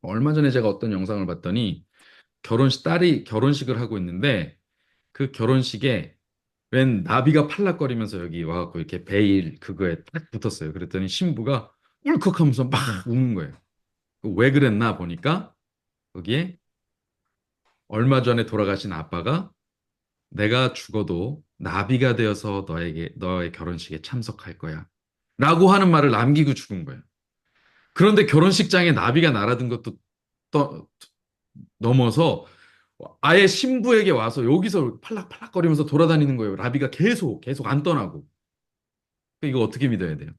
얼마 전에 제가 어떤 영상을 봤더니 딸이 결혼식을 하고 있는데 그 결혼식에 웬 나비가 팔락거리면서 여기 와갖고 이렇게 베일 그거에 딱 붙었어요. 그랬더니 신부가 울컥하면서 막 우는 거예요. 왜 그랬나 보니까 거기에 얼마 전에 돌아가신 아빠가 내가 죽어도 나비가 되어서 너의 결혼식에 참석할 거야. 라고 하는 말을 남기고 죽은 거예요. 그런데 결혼식장에 나비가 날아든 것도 떠- 넘어서 아예 신부에게 와서 여기서 팔락팔락거리면서 돌아다니는 거예요. 나비가 계속 안 떠나고. 이거 어떻게 믿어야 돼요?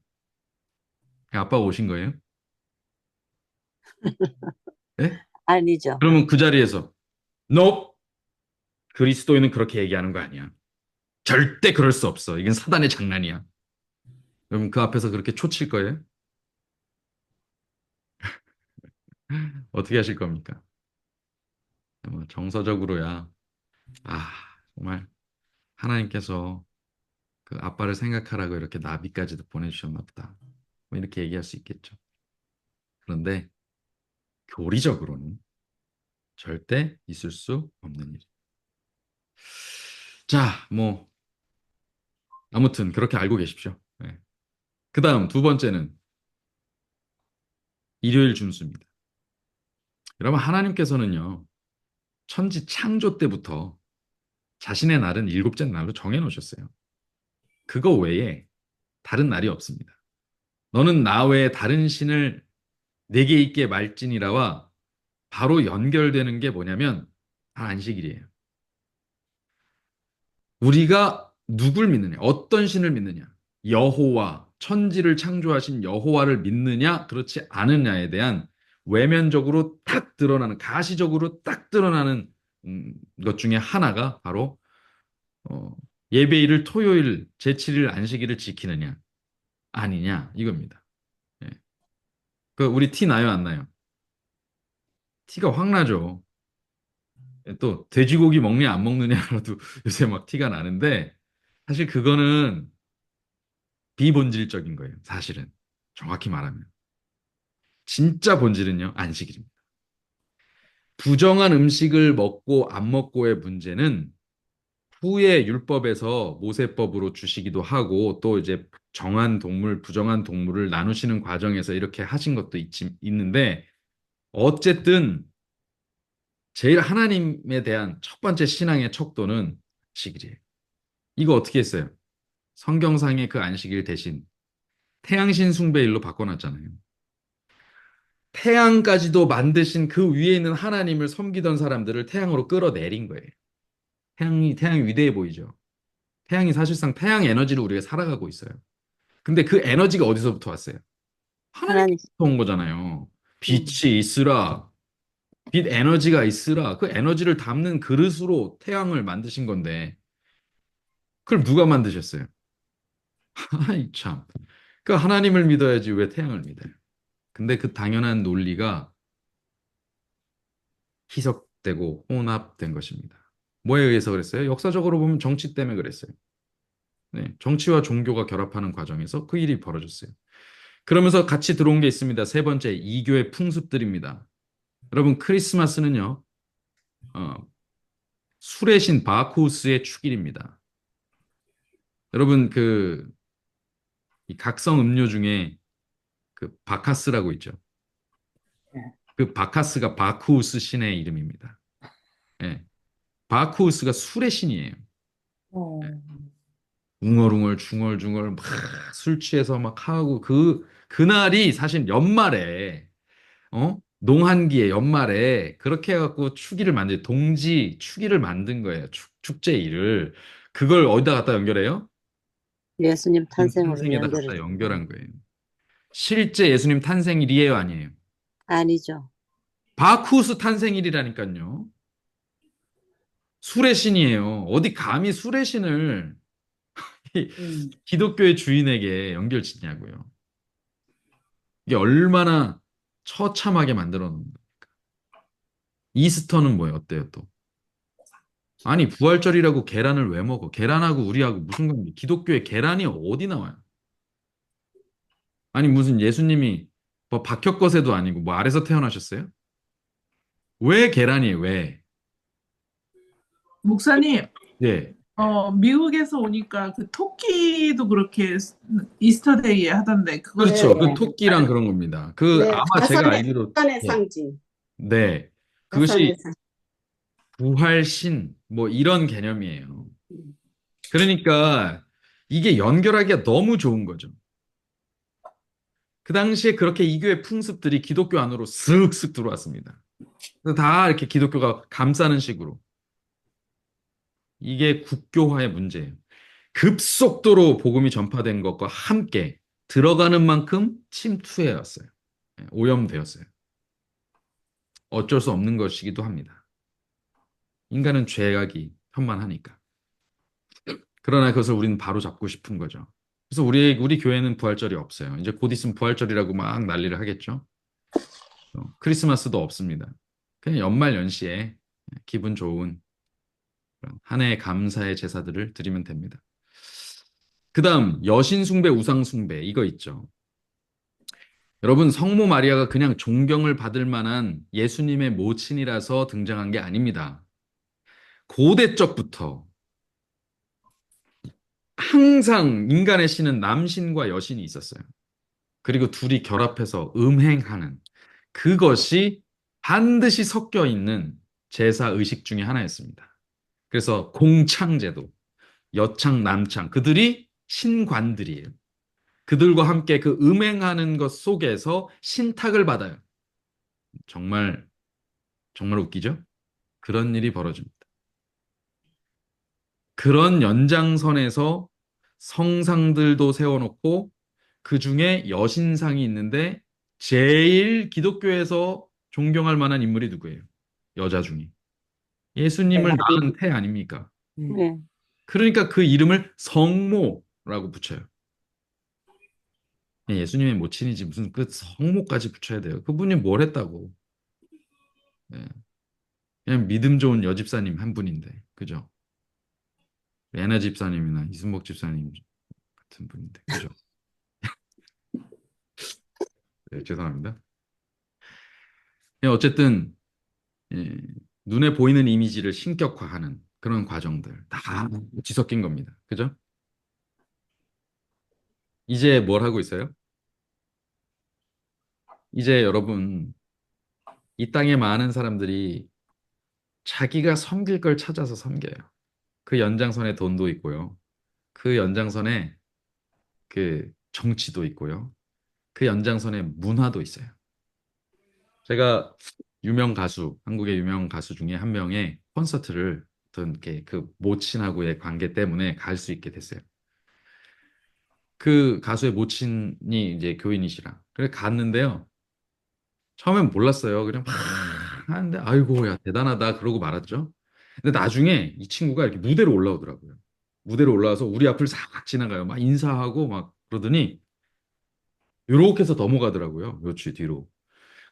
아빠가 오신 거예요? 네? 아니죠. 그러면 그 자리에서 No! 그리스도인은 그렇게 얘기하는 거 아니야. 절대 그럴 수 없어. 이건 사단의 장난이야. 그러면 그 앞에서 그렇게 초칠 거예요? 어떻게 하실 겁니까? 뭐 정서적으로야, 아, 정말 하나님께서 그 아빠를 생각하라고 이렇게 나비까지도 보내주셨나 보다. 뭐 이렇게 얘기할 수 있겠죠. 그런데 교리적으로는 절대 있을 수 없는 일. 자, 뭐 아무튼 그렇게 알고 계십시오. 네. 그 다음 두 번째는 일요일 준수입니다. 여러분 하나님께서는요 천지 창조 때부터 자신의 날은 일곱째 날로 정해 놓으셨어요. 그거 외에 다른 날이 없습니다. 너는 나 외에 다른 신을 내게 있게 말지니라와 바로 연결되는 게 뭐냐면 다 안식일이에요. 우리가 누굴 믿느냐, 어떤 신을 믿느냐, 여호와, 천지를 창조하신 여호와를 믿느냐, 그렇지 않느냐에 대한 외면적으로 딱 드러나는, 가시적으로 딱 드러나는 것 중에 하나가 바로 어, 예배일을 토요일, 제7일 안식일을 지키느냐, 아니냐, 이겁니다. 예. 그 우리 티 나요, 안 나요? 티가 확 나죠. 또 돼지고기 먹냐 안 먹느냐로도 요새 막 티가 나는데 사실 그거는 비본질적인 거예요. 사실은 정확히 말하면 진짜 본질은요 안식일입니다. 부정한 음식을 먹고 안 먹고의 문제는 후에 율법에서 모세법으로 주시기도 하고 또 이제 정한 동물, 부정한 동물을 나누시는 과정에서 이렇게 하신 것도 있는데 어쨌든 제일 하나님에 대한 첫 번째 신앙의 척도는 안식일이에요. 이거 어떻게 했어요? 성경상의 그 안식일 대신 태양신 숭배일로 바꿔놨잖아요. 태양까지도 만드신 그 위에 있는 하나님을 섬기던 사람들을 태양으로 끌어내린 거예요. 태양이 위대해 보이죠? 태양이 사실상 태양 에너지로 우리가 살아가고 있어요. 근데 그 에너지가 어디서부터 왔어요? 하나님. 하나님께서 온 거잖아요. 빛이 있으라, 빛 에너지가 있으라. 그 에너지를 담는 그릇으로 태양을 만드신 건데, 그걸 누가 만드셨어요? 아이 참. 그 하나님을 믿어야지 왜 태양을 믿어요? 근데 그 당연한 논리가 희석되고 혼합된 것입니다. 뭐에 의해서 그랬어요? 역사적으로 보면 정치 때문에 그랬어요. 네, 정치와 종교가 결합하는 과정에서 그 일이 벌어졌어요. 그러면서 같이 들어온 게 있습니다. 세 번째, 이교의 풍습들입니다. 여러분, 크리스마스는요, 어, 술의 신 바쿠스의 축일입니다. 여러분, 이 각성 음료 중에 그 바카스라고 있죠. 그 바카스가 바쿠스 신의 이름입니다. 예, 바쿠스가 술의 신이에요. 어, 웅얼웅얼 중얼중얼 막 술 취해서 막 하고 그날이 사실 연말에 농한기에 연말에 그렇게 해갖고 추기를 만든 동지 추기를 만든 거예요. 축제일을 그걸 어디다 갖다 연결해요? 예수님 탄생으로 탄생에다 연결해 갖다 줬어요. 연결한 거예요. 실제 예수님 탄생일이에요, 아니에요? 아니죠. 바쿠스 탄생일이라니까요. 술의 신이에요. 어디 감히 술의 신을 기독교의 주인에게 연결 짓냐고요. 이게 얼마나 처참하게 만들어 놓은 거예요. 이스터는 뭐예요? 어때요, 또? 아니, 부활절이라고 계란을 왜 먹어? 계란하고 우리하고 무슨 관계? 기독교에 계란이 어디 나와요? 아니, 무슨 예수님이 뭐 박혁거세도 아니고 뭐 아래서 태어나셨어요? 왜 계란이에요? 왜? 목사님, 예. 미국에서 오니까 그 토끼도 그렇게 이스터데이에 하던데 그렇죠. 네. 그 토끼랑 그런 겁니다. 네, 아마 제가 알기로 가산의 예. 상징. 네. 가산의 그것이 상징. 부활신 뭐 이런 개념이에요. 그러니까 이게 연결하기가 너무 좋은 거죠. 그 당시에 그렇게 이교의 풍습들이 기독교 안으로 쓱쓱 들어왔습니다. 그래서 다 이렇게 기독교가 감싸는 식으로. 이게 국교화의 문제예요. 급속도로 복음이 전파된 것과 함께 들어가는 만큼 침투해 왔어요. 오염되었어요. 어쩔 수 없는 것이기도 합니다. 인간은 죄악이 현만하니까. 그러나 그것을 우리는 바로 잡고 싶은 거죠. 그래서 우리 교회는 부활절이 없어요. 이제 곧 있으면 부활절이라고 막 난리를 하겠죠. 크리스마스도 없습니다. 그냥 연말 연시에 기분 좋은 한 해의 감사의 제사들을 드리면 됩니다. 그 다음 여신 숭배, 우상 숭배 이거 있죠. 여러분 성모 마리아가 그냥 존경을 받을 만한 예수님의 모친이라서 등장한 게 아닙니다. 고대 적부터 항상 인간의 신은 남신과 여신이 있었어요. 그리고 둘이 결합해서 음행하는 그것이 반드시 섞여 있는 제사 의식 중에 하나였습니다. 그래서 공창제도, 여창, 남창 그들이 신관들이에요. 그들과 함께 그 음행하는 것 속에서 신탁을 받아요. 정말 정말 웃기죠? 그런 일이 벌어집니다. 그런 연장선에서 성상들도 세워놓고 그 중에 여신상이 있는데 제일 기독교에서 존경할 만한 인물이 누구예요? 여자 중에. 예수님을 낳은 태 아닙니까? 네. 그러니까 그 이름을 성모라고 붙여요. 예수님의 모친이지 무슨 그 성모까지 붙여야 돼요. 그분이 뭘 했다고. 예. 그냥 믿음 좋은 여집사님 한 분인데. 그죠? 레나 집사님이나 이순복 집사님 같은 분인데. 그죠? 네, 죄송합니다. 어쨌든 예, 눈에 보이는 이미지를 신격화하는 그런 과정들 다 뒤섞인 겁니다. 그죠? 이제 뭘 하고 있어요? 이제 여러분 이 땅에 많은 사람들이 자기가 섬길 걸 찾아서 섬겨요. 그 연장선에 돈도 있고요. 그 연장선에 그 정치도 있고요. 그 연장선에 문화도 있어요. 제가 한국의 유명 가수 중에 한 명의 콘서트를 어떤 그 모친하고의 관계 때문에 갈 수 있게 됐어요. 그 가수의 모친이 이제 교인이시라. 그래 갔는데요. 처음엔 몰랐어요. 그냥 막 하는데 아이고 야 대단하다 그러고 말았죠. 근데 나중에 이 친구가 이렇게 무대로 올라오더라고요. 무대로 올라와서 우리 앞을 싹 지나가요. 막 인사하고 막 그러더니 요렇게 해서 넘어가더라고요. 며칠 뒤로.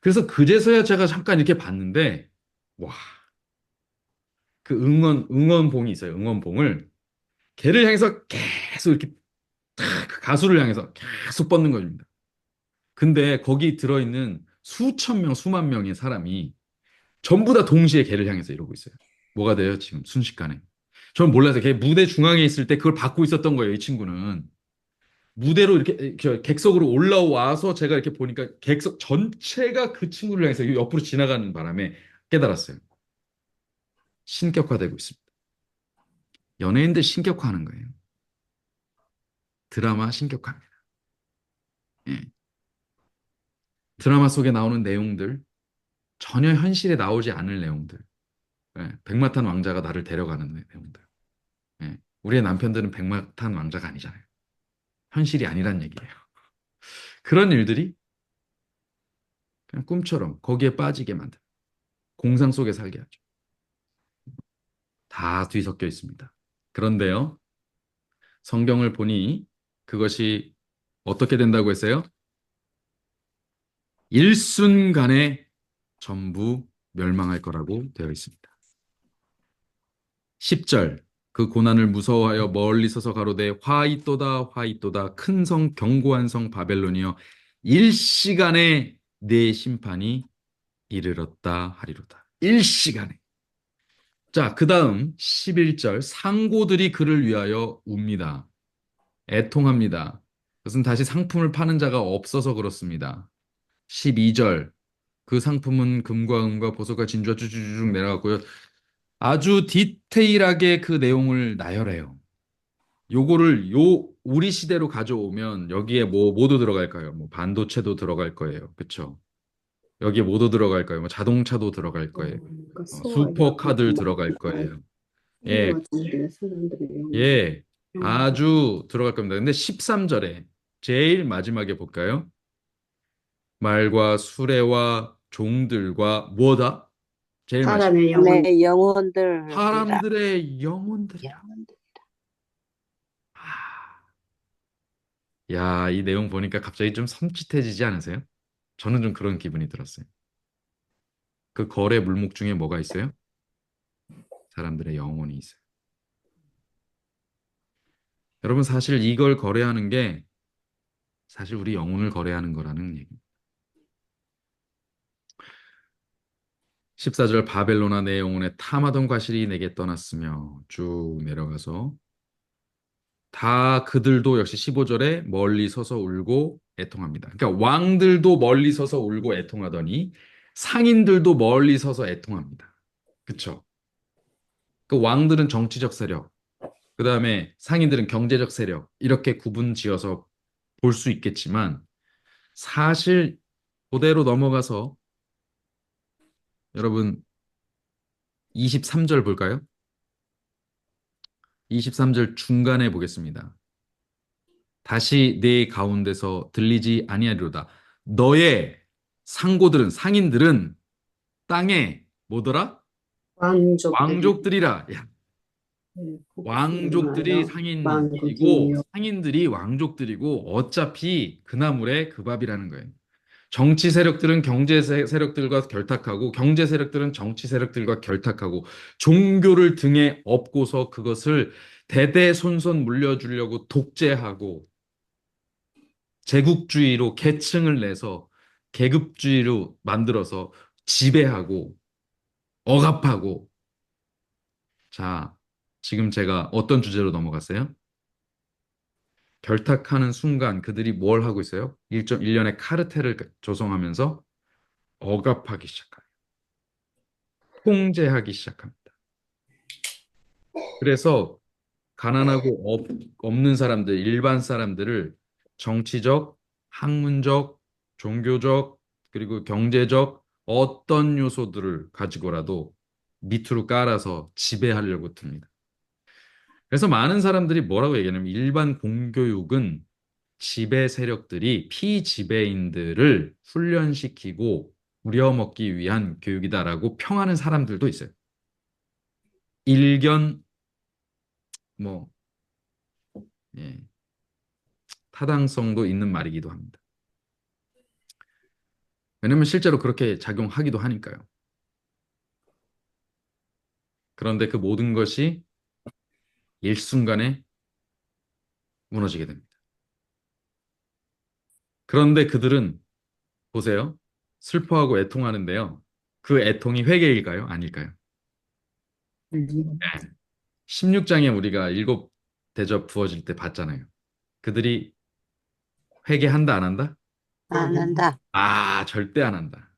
그래서 그제서야 제가 잠깐 이렇게 봤는데 와, 그 응원봉이 있어요. 응원봉을 걔를 향해서 계속 이렇게 그 가수를 향해서 계속 뻗는 겁니다. 근데 거기 들어있는 수천 명, 수만 명의 사람이 전부 다 동시에 걔를 향해서 이러고 있어요. 뭐가 돼요, 지금 순식간에? 저는 몰라서 걔 무대 중앙에 있을 때 그걸 받고 있었던 거예요, 이 친구는. 무대로 이렇게 객석으로 올라와서 제가 이렇게 보니까 객석 전체가 그 친구를 향해서 옆으로 지나가는 바람에 깨달았어요. 신격화되고 있습니다. 연예인들 신격화하는 거예요. 드라마 신격화입니다. 예. 드라마 속에 나오는 내용들, 전혀 현실에 나오지 않을 내용들. 예. 백마탄 왕자가 나를 데려가는 내용들. 예. 우리의 남편들은 백마탄 왕자가 아니잖아요. 현실이 아니란 얘기예요. 그런 일들이 그냥 꿈처럼 거기에 빠지게 만든 공상 속에 살게 하죠. 다 뒤섞여 있습니다. 그런데요, 성경을 보니 그것이 어떻게 된다고 했어요? 일순간에 전부 멸망할 거라고 되어 있습니다. 10절 그 고난을 무서워하여 멀리 서서 가로되 화이또다 화이또다 큰 성 견고한 성 바벨론이여 일시간에 내 심판이 이르렀다 하리로다. 일시간에. 자, 그 다음 11절 상고들이 그를 위하여 웁니다. 애통합니다. 그것은 다시 상품을 파는 자가 없어서 그렇습니다. 12절 그 상품은 금과 은과 보석과 진주가 쭉쭉쭉 내려갔고요. 아주 디테일하게 그 내용을 나열해요. 요거를 우리 시대로 가져오면 여기에 뭐 모두 들어갈까요? 뭐 반도체도 들어갈 거예요. 그렇죠? 여기에 모두 들어갈까요? 뭐 자동차도 들어갈 거예요. 그러니까 슈퍼카들 들어갈 거예요. 예, 준비한 사람들의 영혼. 예, 아주 들어갈 겁니다. 근데 13절에 제일 마지막에 볼까요? 말과 수레와 종들과 뭐다? 제일 마지막 사람의 영혼. 내 영혼들이라. 사람들의 영혼들이라. 영혼들. 아, 야, 이 내용 보니까 갑자기 좀 섬찟해지지 않으세요? 저는 좀 그런 기분이 들었어요. 그 거래 물목 중에 뭐가 있어요? 사람들의 영혼이 있어요. 여러분, 사실 이걸 거래하는 게 사실 우리 영혼을 거래하는 거라는 얘기. 14절 바벨론아 내 영혼에 탐하던 과실이 내게 떠났으며 쭉 내려가서 다 그들도 역시 15절에 멀리 서서 울고 애통합니다. 그러니까 왕들도 멀리 서서 울고 애통하더니 상인들도 멀리 서서 애통합니다. 그렇죠? 그 왕들은 정치적 세력, 그다음에 상인들은 경제적 세력 이렇게 구분 지어서 볼 수 있겠지만 사실 그대로 넘어가서 여러분 23절 볼까요? 23절 중간에 보겠습니다. 다시 내 가운데서 들리지 아니하리로다. 너의 상고들은 상인들은 땅에 뭐더라? 왕족들이. 왕족들이라. 야, 왕족들이 상인이고 왕국이요. 상인들이 왕족들이고 어차피 그 나물에 그 밥이라는 거예요. 정치 세력들은 경제 세력들과 결탁하고 경제 세력들은 정치 세력들과 결탁하고 종교를 등에 업고서 그것을 대대손손 물려주려고 독재하고 제국주의로 계층을 내서 계급주의로 만들어서 지배하고 억압하고. 자, 지금 제가 어떤 주제로 넘어갔어요? 결탁하는 순간 그들이 뭘 하고 있어요? 일련의 카르텔을 조성하면서 억압하기 시작합니다. 통제하기 시작합니다. 그래서 가난하고 없는 사람들, 일반 사람들을 정치적, 학문적, 종교적, 그리고 경제적 어떤 요소들을 가지고라도 밑으로 깔아서 지배하려고 듭니다. 그래서 많은 사람들이 뭐라고 얘기하냐면 일반 공교육은 지배 세력들이 피지배인들을 훈련시키고 부려먹기 위한 교육이다라고 평하는 사람들도 있어요. 일견 뭐 예, 타당성도 있는 말이기도 합니다. 왜냐면 실제로 그렇게 작용하기도 하니까요. 그런데 그 모든 것이 일순간에 무너지게 됩니다. 그런데 그들은 보세요. 슬퍼하고 애통하는데요. 그 애통이 회개일까요? 아닐까요? 음. 16장에 우리가 일곱 대접 부어질 때 봤잖아요. 그들이 회개한다, 안 한다? 안 한다. 아, 절대 안 한다.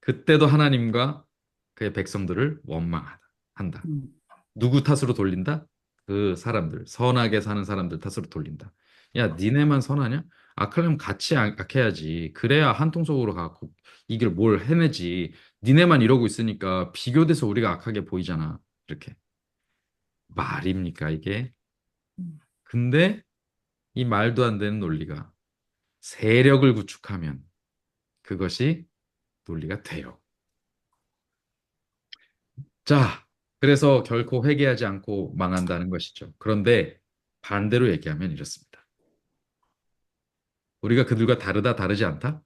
그때도 하나님과 그의 백성들을 원망하다, 한다. 음. 누구 탓으로 돌린다? 그 사람들, 선하게 사는 사람들 탓으로 돌린다. 야, 니네만 선하냐? 악하려면 같이 악해야지. 그래야 한 통속으로 가고 이길 뭘 해내지. 니네만 이러고 있으니까 비교돼서 우리가 악하게 보이잖아. 이렇게. 말입니까, 이게? 근데 이 말도 안 되는 논리가 세력을 구축하면 그것이 논리가 돼요. 자, 그래서 결코 회개하지 않고 망한다는 것이죠. 그런데 반대로 얘기하면 이렇습니다. 우리가 그들과 다르다, 다르지 않다?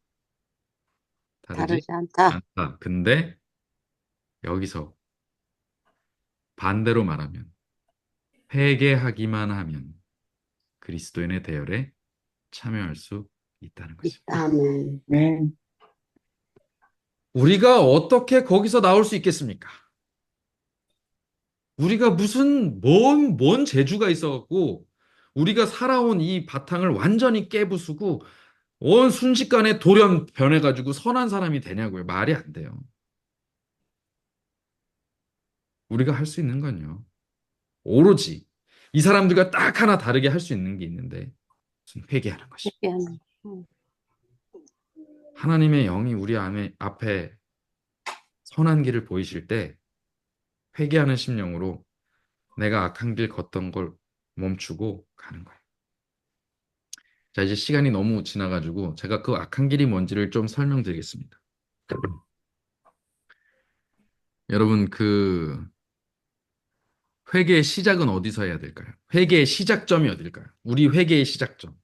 다르지 다르지 않다. 않다. 근데 여기서 반대로 말하면 회개하기만 하면 그리스도인의 대열에 참여할 수 있다는 것입니다. 있다면. 네. 우리가 어떻게 거기서 나올 수 있겠습니까? 우리가 무슨 뭔 재주가 있어갖고 우리가 살아온 이 바탕을 완전히 깨부수고 온 순식간에 돌연 변해가지고 선한 사람이 되냐고요. 말이 안 돼요. 우리가 할 수 있는 건요. 오로지 이 사람들과 딱 하나 다르게 할 수 있는 게 있는데 무슨 회개하는 것입니다. 회개하는. 음. 하나님의 영이 우리 앞에 선한 길을 보이실 때 회개하는 심령으로 내가 악한 길 걷던 걸 멈추고 가는 거예요. 자, 이제 시간이 너무 지나가지고 제가 그 악한 길이 뭔지를 좀 설명드리겠습니다. 여러분, 그 회개의 시작은 어디서 해야 될까요? 회개의 시작점이 어딜까요? 우리 회개의 시작점.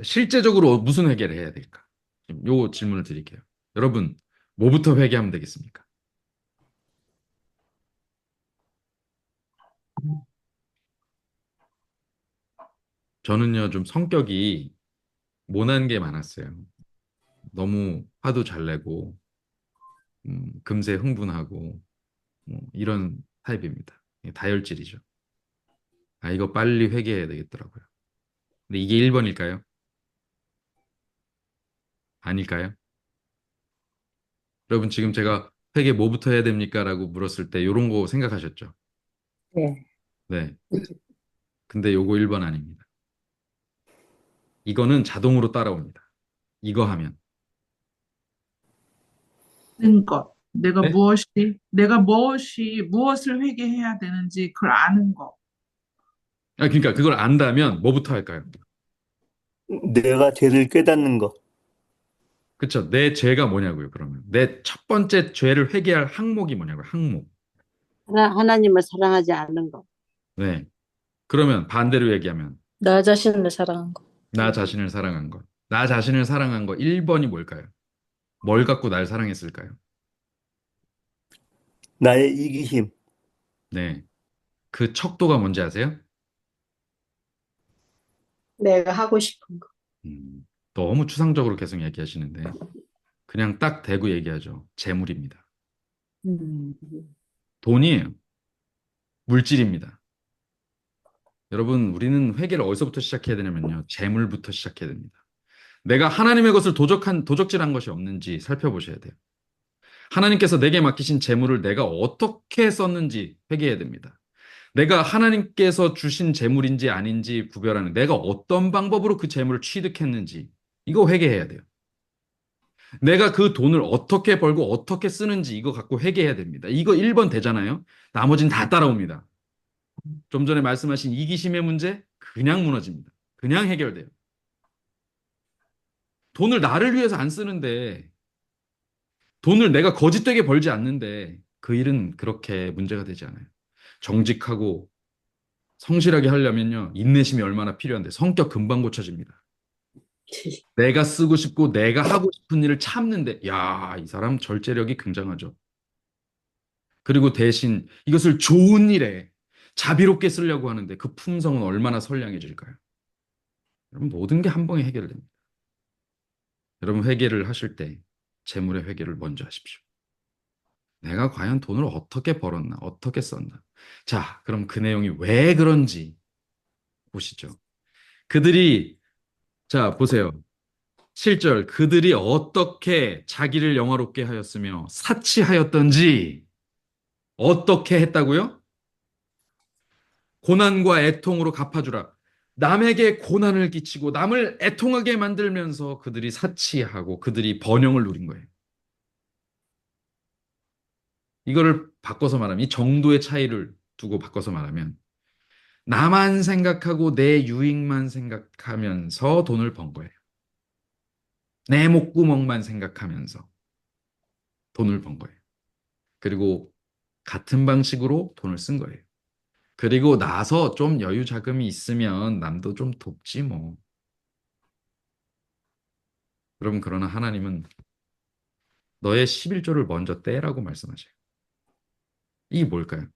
실제적으로 무슨 회개를 해야 될까? 요 질문을 드릴게요. 여러분, 뭐부터 회개하면 되겠습니까? 저는요, 좀 성격이 모난 게 많았어요. 너무 화도 잘 내고, 금세 흥분하고, 뭐 이런 타입입니다. 다혈질이죠. 아, 이거 빨리 회개해야 되겠더라고요. 근데 이게 1번일까요? 아닐까요? 여러분, 지금 제가 회개 뭐부터 해야 됩니까? 라고 물었을 때 이런 거 생각하셨죠? 네. 네. 근데 요거 1번 아닙니다. 이거는 자동으로 따라옵니다. 이거 하면. 아는 것. 네? 내가 무엇을 회개해야 되는지 그걸 아는 거. 아, 그러니까 그걸 안다면 뭐부터 할까요? 내가 죄를 깨닫는 거. 그쵸? 내 죄가 뭐냐고요, 그러면. 내 첫 번째 죄를 회개할 항목이 뭐냐고요, 항목. 하나님을 사랑하지 않는 거. 네. 그러면 반대로 얘기하면 나 자신을 사랑한 거. 나 자신을 사랑한 것. 나 자신을 사랑한 거 1번이 뭘까요? 뭘 갖고 날 사랑했을까요? 나의 이기심. 네. 그 척도가 뭔지 아세요? 내가 하고 싶은 거. 너무 추상적으로 계속 얘기하시는데 그냥 딱 대고 얘기하죠. 재물입니다. 음. 돈이에요. 물질입니다. 여러분, 우리는 회개를 어디서부터 시작해야 되냐면요. 재물부터 시작해야 됩니다. 내가 하나님의 것을 도적질한 것이 없는지 살펴보셔야 돼요. 하나님께서 내게 맡기신 재물을 내가 어떻게 썼는지 회개해야 됩니다. 내가 하나님께서 주신 재물인지 아닌지 구별하는 내가 어떤 방법으로 그 재물을 취득했는지 이거 회개해야 돼요. 내가 그 돈을 어떻게 벌고 어떻게 쓰는지 이거 갖고 회개해야 됩니다. 이거 1번 되잖아요. 나머지는 다 따라옵니다. 좀 전에 말씀하신 이기심의 문제 그냥 무너집니다. 그냥 해결돼요. 돈을 나를 위해서 안 쓰는데 돈을 내가 거짓되게 벌지 않는데 그 일은 그렇게 문제가 되지 않아요. 정직하고 성실하게 하려면요. 인내심이 얼마나 필요한데 성격 금방 고쳐집니다. 내가 쓰고 싶고 내가 하고 싶은 일을 참는데 야, 이 사람 절제력이 굉장하죠. 그리고 대신 이것을 좋은 일에 자비롭게 쓰려고 하는데 그 품성은 얼마나 선량해질까요? 여러분, 모든 게 한 번에 해결됩니다. 여러분, 회개를 하실 때 재물의 회개를 먼저 하십시오. 내가 과연 돈을 어떻게 벌었나, 어떻게 썼나. 자, 그럼 그 내용이 왜 그런지 보시죠. 그들이, 자, 보세요. 7절, 그들이 어떻게 자기를 영화롭게 하였으며 사치하였던지 어떻게 했다고요? 고난과 애통으로 갚아주라. 남에게 고난을 끼치고 남을 애통하게 만들면서 그들이 사치하고 그들이 번영을 누린 거예요. 이거를 바꿔서 말하면, 이 정도의 차이를 두고 바꿔서 말하면, 나만 생각하고 내 유익만 생각하면서 돈을 번 거예요. 내 목구멍만 생각하면서 돈을 번 거예요. 그리고 같은 방식으로 돈을 쓴 거예요. 그리고 나서 좀 여유 자금이 있으면 남도 좀 돕지 뭐. 여러분, 그러나 하나님은 너의 11조를 먼저 떼라고 말씀하셔요. 이게 뭘까요?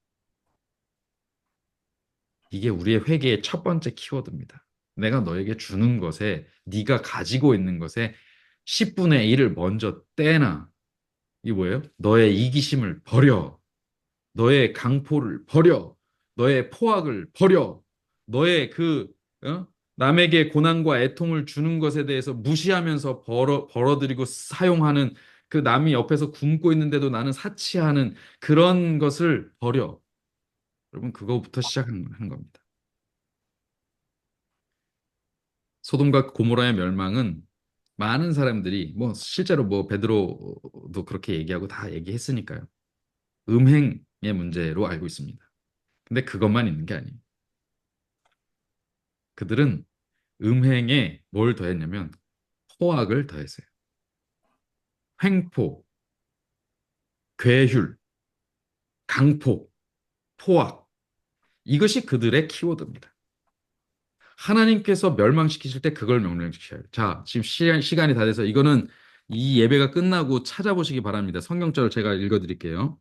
이게 우리의 회개의 첫 번째 키워드입니다. 내가 너에게 주는 것에, 네가 가지고 있는 것에 10분의 1을 먼저 떼나. 이게 뭐예요? 너의 이기심을 버려. 너의 강포를 버려. 너의 포악을 버려. 너의 남에게 고난과 애통을 주는 것에 대해서 무시하면서 벌어들이고 사용하는, 그 남이 옆에서 굶고 있는데도 나는 사치하는 그런 것을 버려. 여러분, 그거부터 시작하는 겁니다. 소돔과 고모라의 멸망은 많은 사람들이, 뭐 실제로 뭐 베드로도 그렇게 얘기하고 다 얘기했으니까요, 음행의 문제로 알고 있습니다. 근데 그것만 있는 게 아니에요. 그들은 음행에 뭘 더했냐면 포악을 더했어요. 횡포, 괴휼, 강포, 포악. 이것이 그들의 키워드입니다. 하나님께서 멸망시키실 때 그걸 명령시켜요. 자, 지금 시간이 다 돼서 이거는 이 예배가 끝나고 찾아보시기 바랍니다. 성경절을 제가 읽어드릴게요.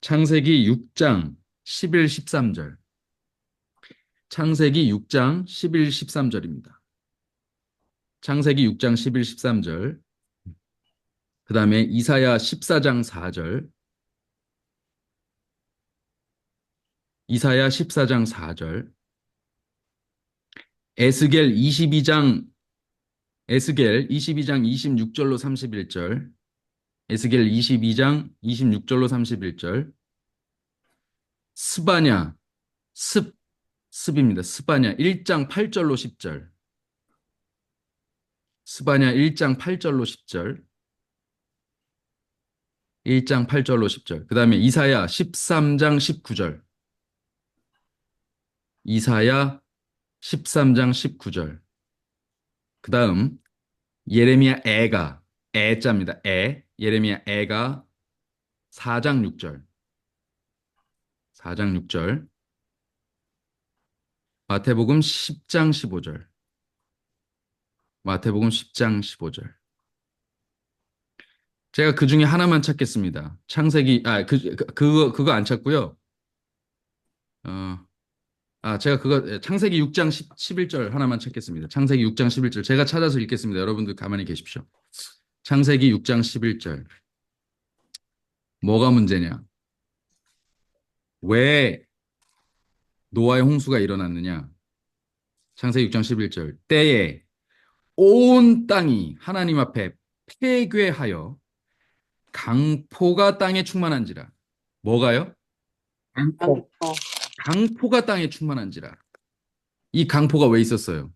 창세기 6장 11, 13절. 창세기 6장 11, 13절입니다. 창세기 6장 11, 13절. 그 다음에 이사야 14장 4절. 이사야 14장 4절. 에스겔 22장 26절로 31절. 에스겔 22장 26절로 31절. 스바냐, 습입니다. 스바냐 1장 8절로 10절. 스바냐 1장 8절로 10절. 1장 8절로 10절. 그 다음에 이사야 13장 19절. 이사야 13장 19절. 그 다음 예레미야 애자입니다. 예레미야 애가 4장 6절. 4장 6절. 마태복음 10장 15절. 마태복음 10장 15절. 제가 그 중에 하나만 찾겠습니다. 창세기, 그거 안 찾고요. 제가 창세기 6장 11절 하나만 찾겠습니다. 창세기 6장 11절. 제가 찾아서 읽겠습니다. 여러분들 가만히 계십시오. 창세기 6장 11절. 뭐가 문제냐? 왜 노아의 홍수가 일어났느냐? 창세기 6장 11절. 때에 온 땅이 하나님 앞에 폐괴하여 강포가 땅에 충만한지라. 뭐가요? 강포. 강포가 땅에 충만한지라. 이 강포가 왜 있었어요?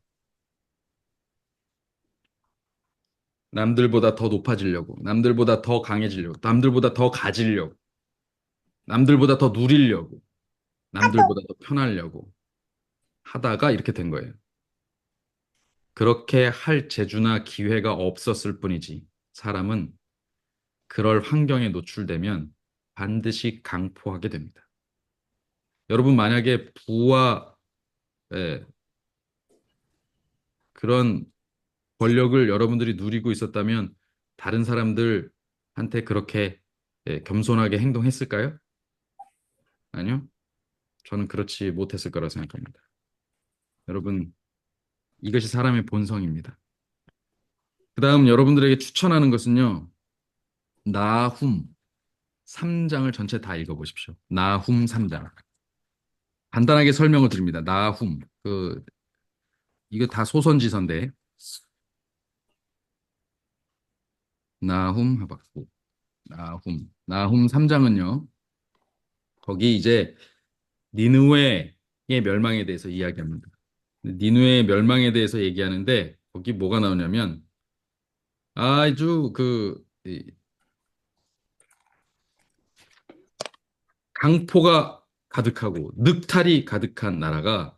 남들보다 더 높아지려고, 남들보다 더 강해지려고, 남들보다 더 가지려고, 남들보다 더 누리려고, 남들보다 더 편하려고 하다가 이렇게 된 거예요. 그렇게 할 재주나 기회가 없었을 뿐이지, 사람은 그럴 환경에 노출되면 반드시 강포하게 됩니다. 여러분, 만약에 부와 그런 권력을 여러분들이 누리고 있었다면 다른 사람들한테 그렇게 겸손하게 행동했을까요? 아니요. 저는 그렇지 못했을 거라고 생각합니다. 여러분, 이것이 사람의 본성입니다. 그 다음 여러분들에게 추천하는 것은요, 나훔 3장을 전체 다 읽어보십시오. 나훔 3장. 간단하게 설명을 드립니다. 나훔, 이거 다 소선지서인데, 나훔, 하박국, 나훔 3장은요, 거기 이제 니느웨의 멸망에 대해서 이야기합니다. 니느웨의 멸망에 대해서 얘기하는데, 거기 뭐가 나오냐면, 아주 이 강포가 가득하고 늑탈이 가득한 나라가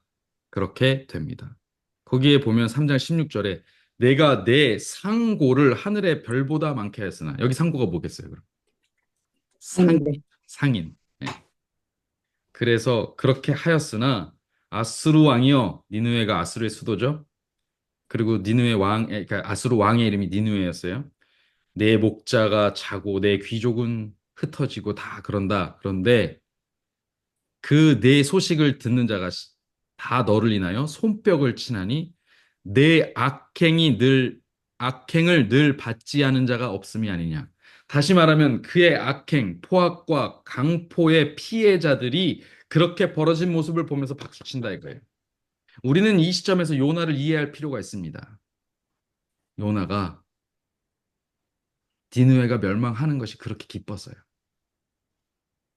그렇게 됩니다. 거기에 보면 3장 16절에 내가 내 상고를 하늘의 별보다 많게 하였으나 여기 상고가 뭐겠어요? 그럼? 상인들. 상인. 예. 그래서 그렇게 하였으나 아스루 왕이요. 니느웨가 아스루의 수도죠. 그리고 니느웨 그러니까 아스루 왕의 이름이 니느웨였어요. 내 목자가 자고 내 귀족은 흩어지고 다 그런다. 그런데 그 내 소식을 듣는 자가 다 너를 인하여 손뼉을 치나니 내 악행을 늘 받지 않은 자가 없음이 아니냐. 다시 말하면 그의 악행, 포악과 강포의 피해자들이 그렇게 벌어진 모습을 보면서 박수친다 이거예요. 우리는 이 시점에서 요나를 이해할 필요가 있습니다. 요나가 니느웨가 멸망하는 것이 그렇게 기뻤어요.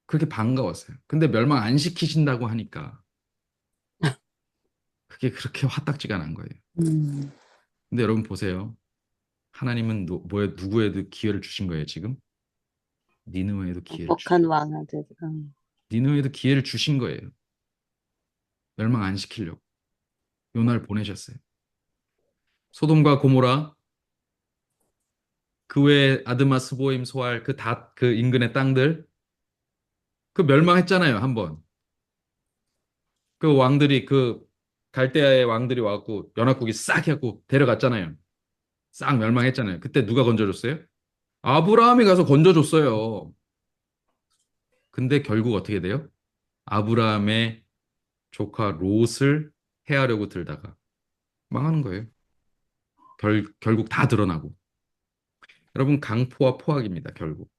그렇게 반가웠어요. 근데 멸망 안 시키신다고 하니까 그게 그렇게 화딱지가 난 거예요. 음. 근데 여러분 보세요. 하나님은 누구에도 기회를 주신 거예요, 지금? 니느웨에도 기회를 복한 왕한테. 니느웨에도 기회를 주신 거예요. 멸망 안 시키려고. 요나를 보내셨어요. 소돔과 고모라, 그 외에 아드마, 스보임, 소알, 그 인근의 땅들, 그 멸망했잖아요, 한 번. 그 왕들이, 갈대아의 왕들이 와갖고 연합국이 싹 해갖고 데려갔잖아요. 싹 멸망했잖아요. 그때 누가 건져줬어요? 아브라함이 가서 건져줬어요. 근데 결국 어떻게 돼요? 아브라함의 조카 롯을 해하려고 들다가 망하는 거예요. 결국 다 드러나고. 여러분, 강포와 포악입니다, 결국.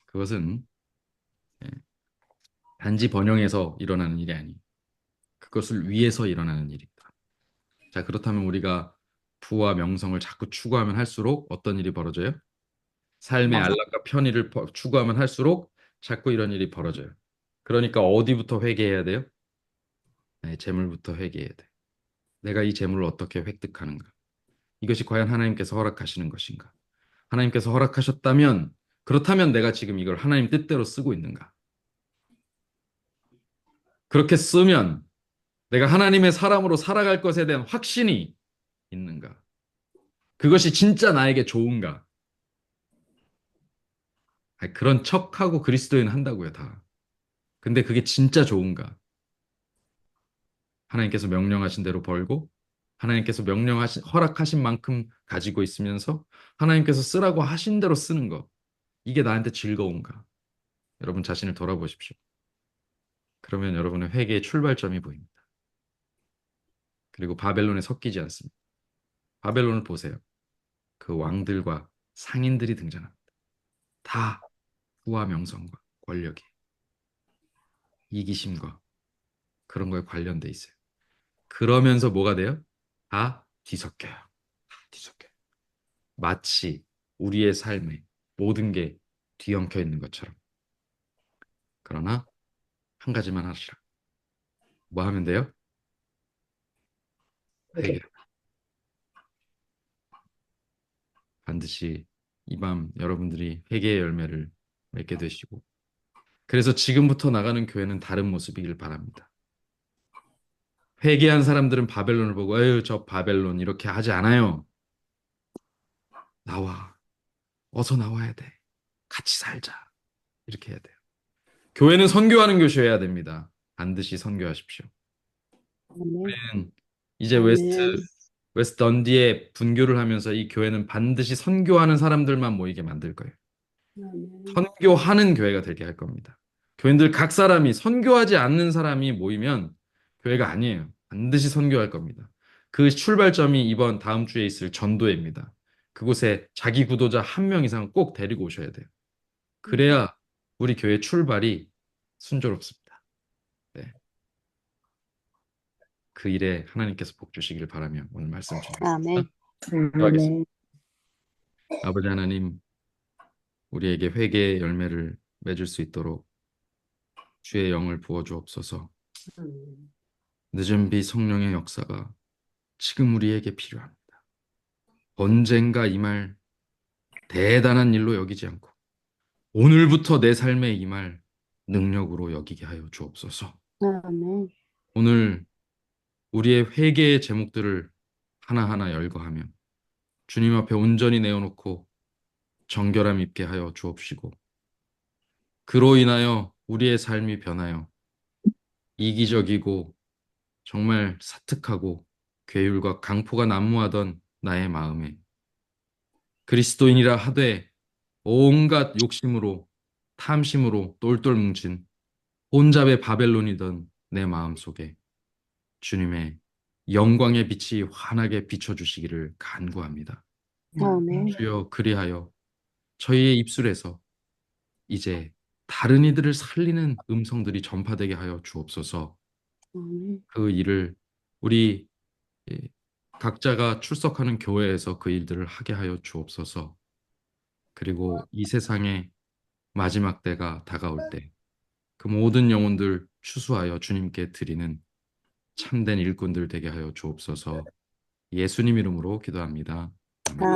그것은 예, 단지 번영에서 일어나는 일이 아니, 그것을 위해서 일어나는 일이다. 자, 그렇다면 우리가 부와 명성을 자꾸 추구하면 할수록 어떤 일이 벌어져요? 삶의 안락과 편의를 추구하면 할수록 자꾸 이런 일이 벌어져요. 그러니까 어디부터 회개해야 돼요? 네, 재물부터 회개해야 돼. 내가 이 재물을 어떻게 획득하는가? 이것이 과연 하나님께서 허락하시는 것인가? 하나님께서 허락하셨다면, 그렇다면 내가 지금 이걸 하나님 뜻대로 쓰고 있는가? 그렇게 쓰면 내가 하나님의 사람으로 살아갈 것에 대한 확신이 있는가? 그것이 진짜 나에게 좋은가? 아니, 그런 척하고 그리스도인 한다고요, 다. 근데 그게 진짜 좋은가? 하나님께서 명령하신 대로 벌고, 하나님께서 허락하신 만큼 가지고 있으면서, 하나님께서 쓰라고 하신 대로 쓰는 거. 이게 나한테 즐거운가? 여러분 자신을 돌아보십시오. 그러면 여러분의 회개의 출발점이 보입니다. 그리고 바벨론에 섞이지 않습니다. 바벨론을 보세요. 그 왕들과 상인들이 등장합니다. 다 부와 명성과 권력이 이기심과 그런 거에 관련돼 있어요. 그러면서 뭐가 돼요? 다 뒤섞여요. 다 뒤섞여요. 마치 우리의 삶에 모든 게 뒤엉켜 있는 것처럼. 그러나 한 가지만 하시라. 뭐 하면 돼요? 회개. 반드시 이 밤 여러분들이 회개의 열매를 맺게 되시고, 그래서 지금부터 나가는 교회는 다른 모습이길 바랍니다. 회개한 사람들은 바벨론을 보고 에휴 저 바벨론 이렇게 하지 않아요. 나와. 어서 나와야 돼. 같이 살자. 이렇게 해야 돼요. 교회는 선교하는 교회여야 됩니다. 반드시 선교하십시오. 아멘. 우리는 이제 아멘. 웨스트 던디에 분교를 하면서 이 교회는 반드시 선교하는 사람들만 모이게 만들 거예요. 아멘. 선교하는 교회가 되게 할 겁니다. 교인들 각 사람이 선교하지 않는 사람이 모이면 교회가 아니에요. 반드시 선교할 겁니다. 그 출발점이 이번 다음 주에 있을 전도회입니다. 그곳에 자기 구도자 한 명 이상 꼭 데리고 오셔야 돼요. 그래야 우리 교회 출발이 순조롭습니다. 네. 그 일에 하나님께서 복 주시길 바라며 오늘 말씀 드리겠습니다. 아멘. 기도하겠습니다. 아버지 하나님, 우리에게 회개의 열매를 맺을 수 있도록 주의 영을 부어 주옵소서. 늦은 비 성령의 역사가 지금 우리에게 필요합니다. 언젠가 이 말 대단한 일로 여기지 않고 오늘부터 내 삶에 이 말 능력으로 여기게 하여 주옵소서. 아멘. 오늘 우리의 회개의 제목들을 하나하나 열거하며 주님 앞에 온전히 내어놓고 정결함 있게 하여 주옵시고, 그로 인하여 우리의 삶이 변하여 이기적이고 정말 사특하고 괴율과 강포가 난무하던 나의 마음에 그리스도인이라 하되 온갖 욕심으로 탐심으로 똘똘 뭉친 혼잡의 바벨론이던 내 마음 속에 주님의 영광의 빛이 환하게 비춰주시기를 간구합니다. 아멘. 주여, 그리하여 저희의 입술에서 이제 다른 이들을 살리는 음성들이 전파되게 하여 주옵소서. 아멘. 그 일을 우리 각자가 출석하는 교회에서 그 일들을 하게 하여 주옵소서. 그리고 이 세상의 마지막 때가 다가올 때 그 모든 영혼들 추수하여 주님께 드리는 참된 일꾼들 되게 하여 주옵소서. 예수님 이름으로 기도합니다. 아멘.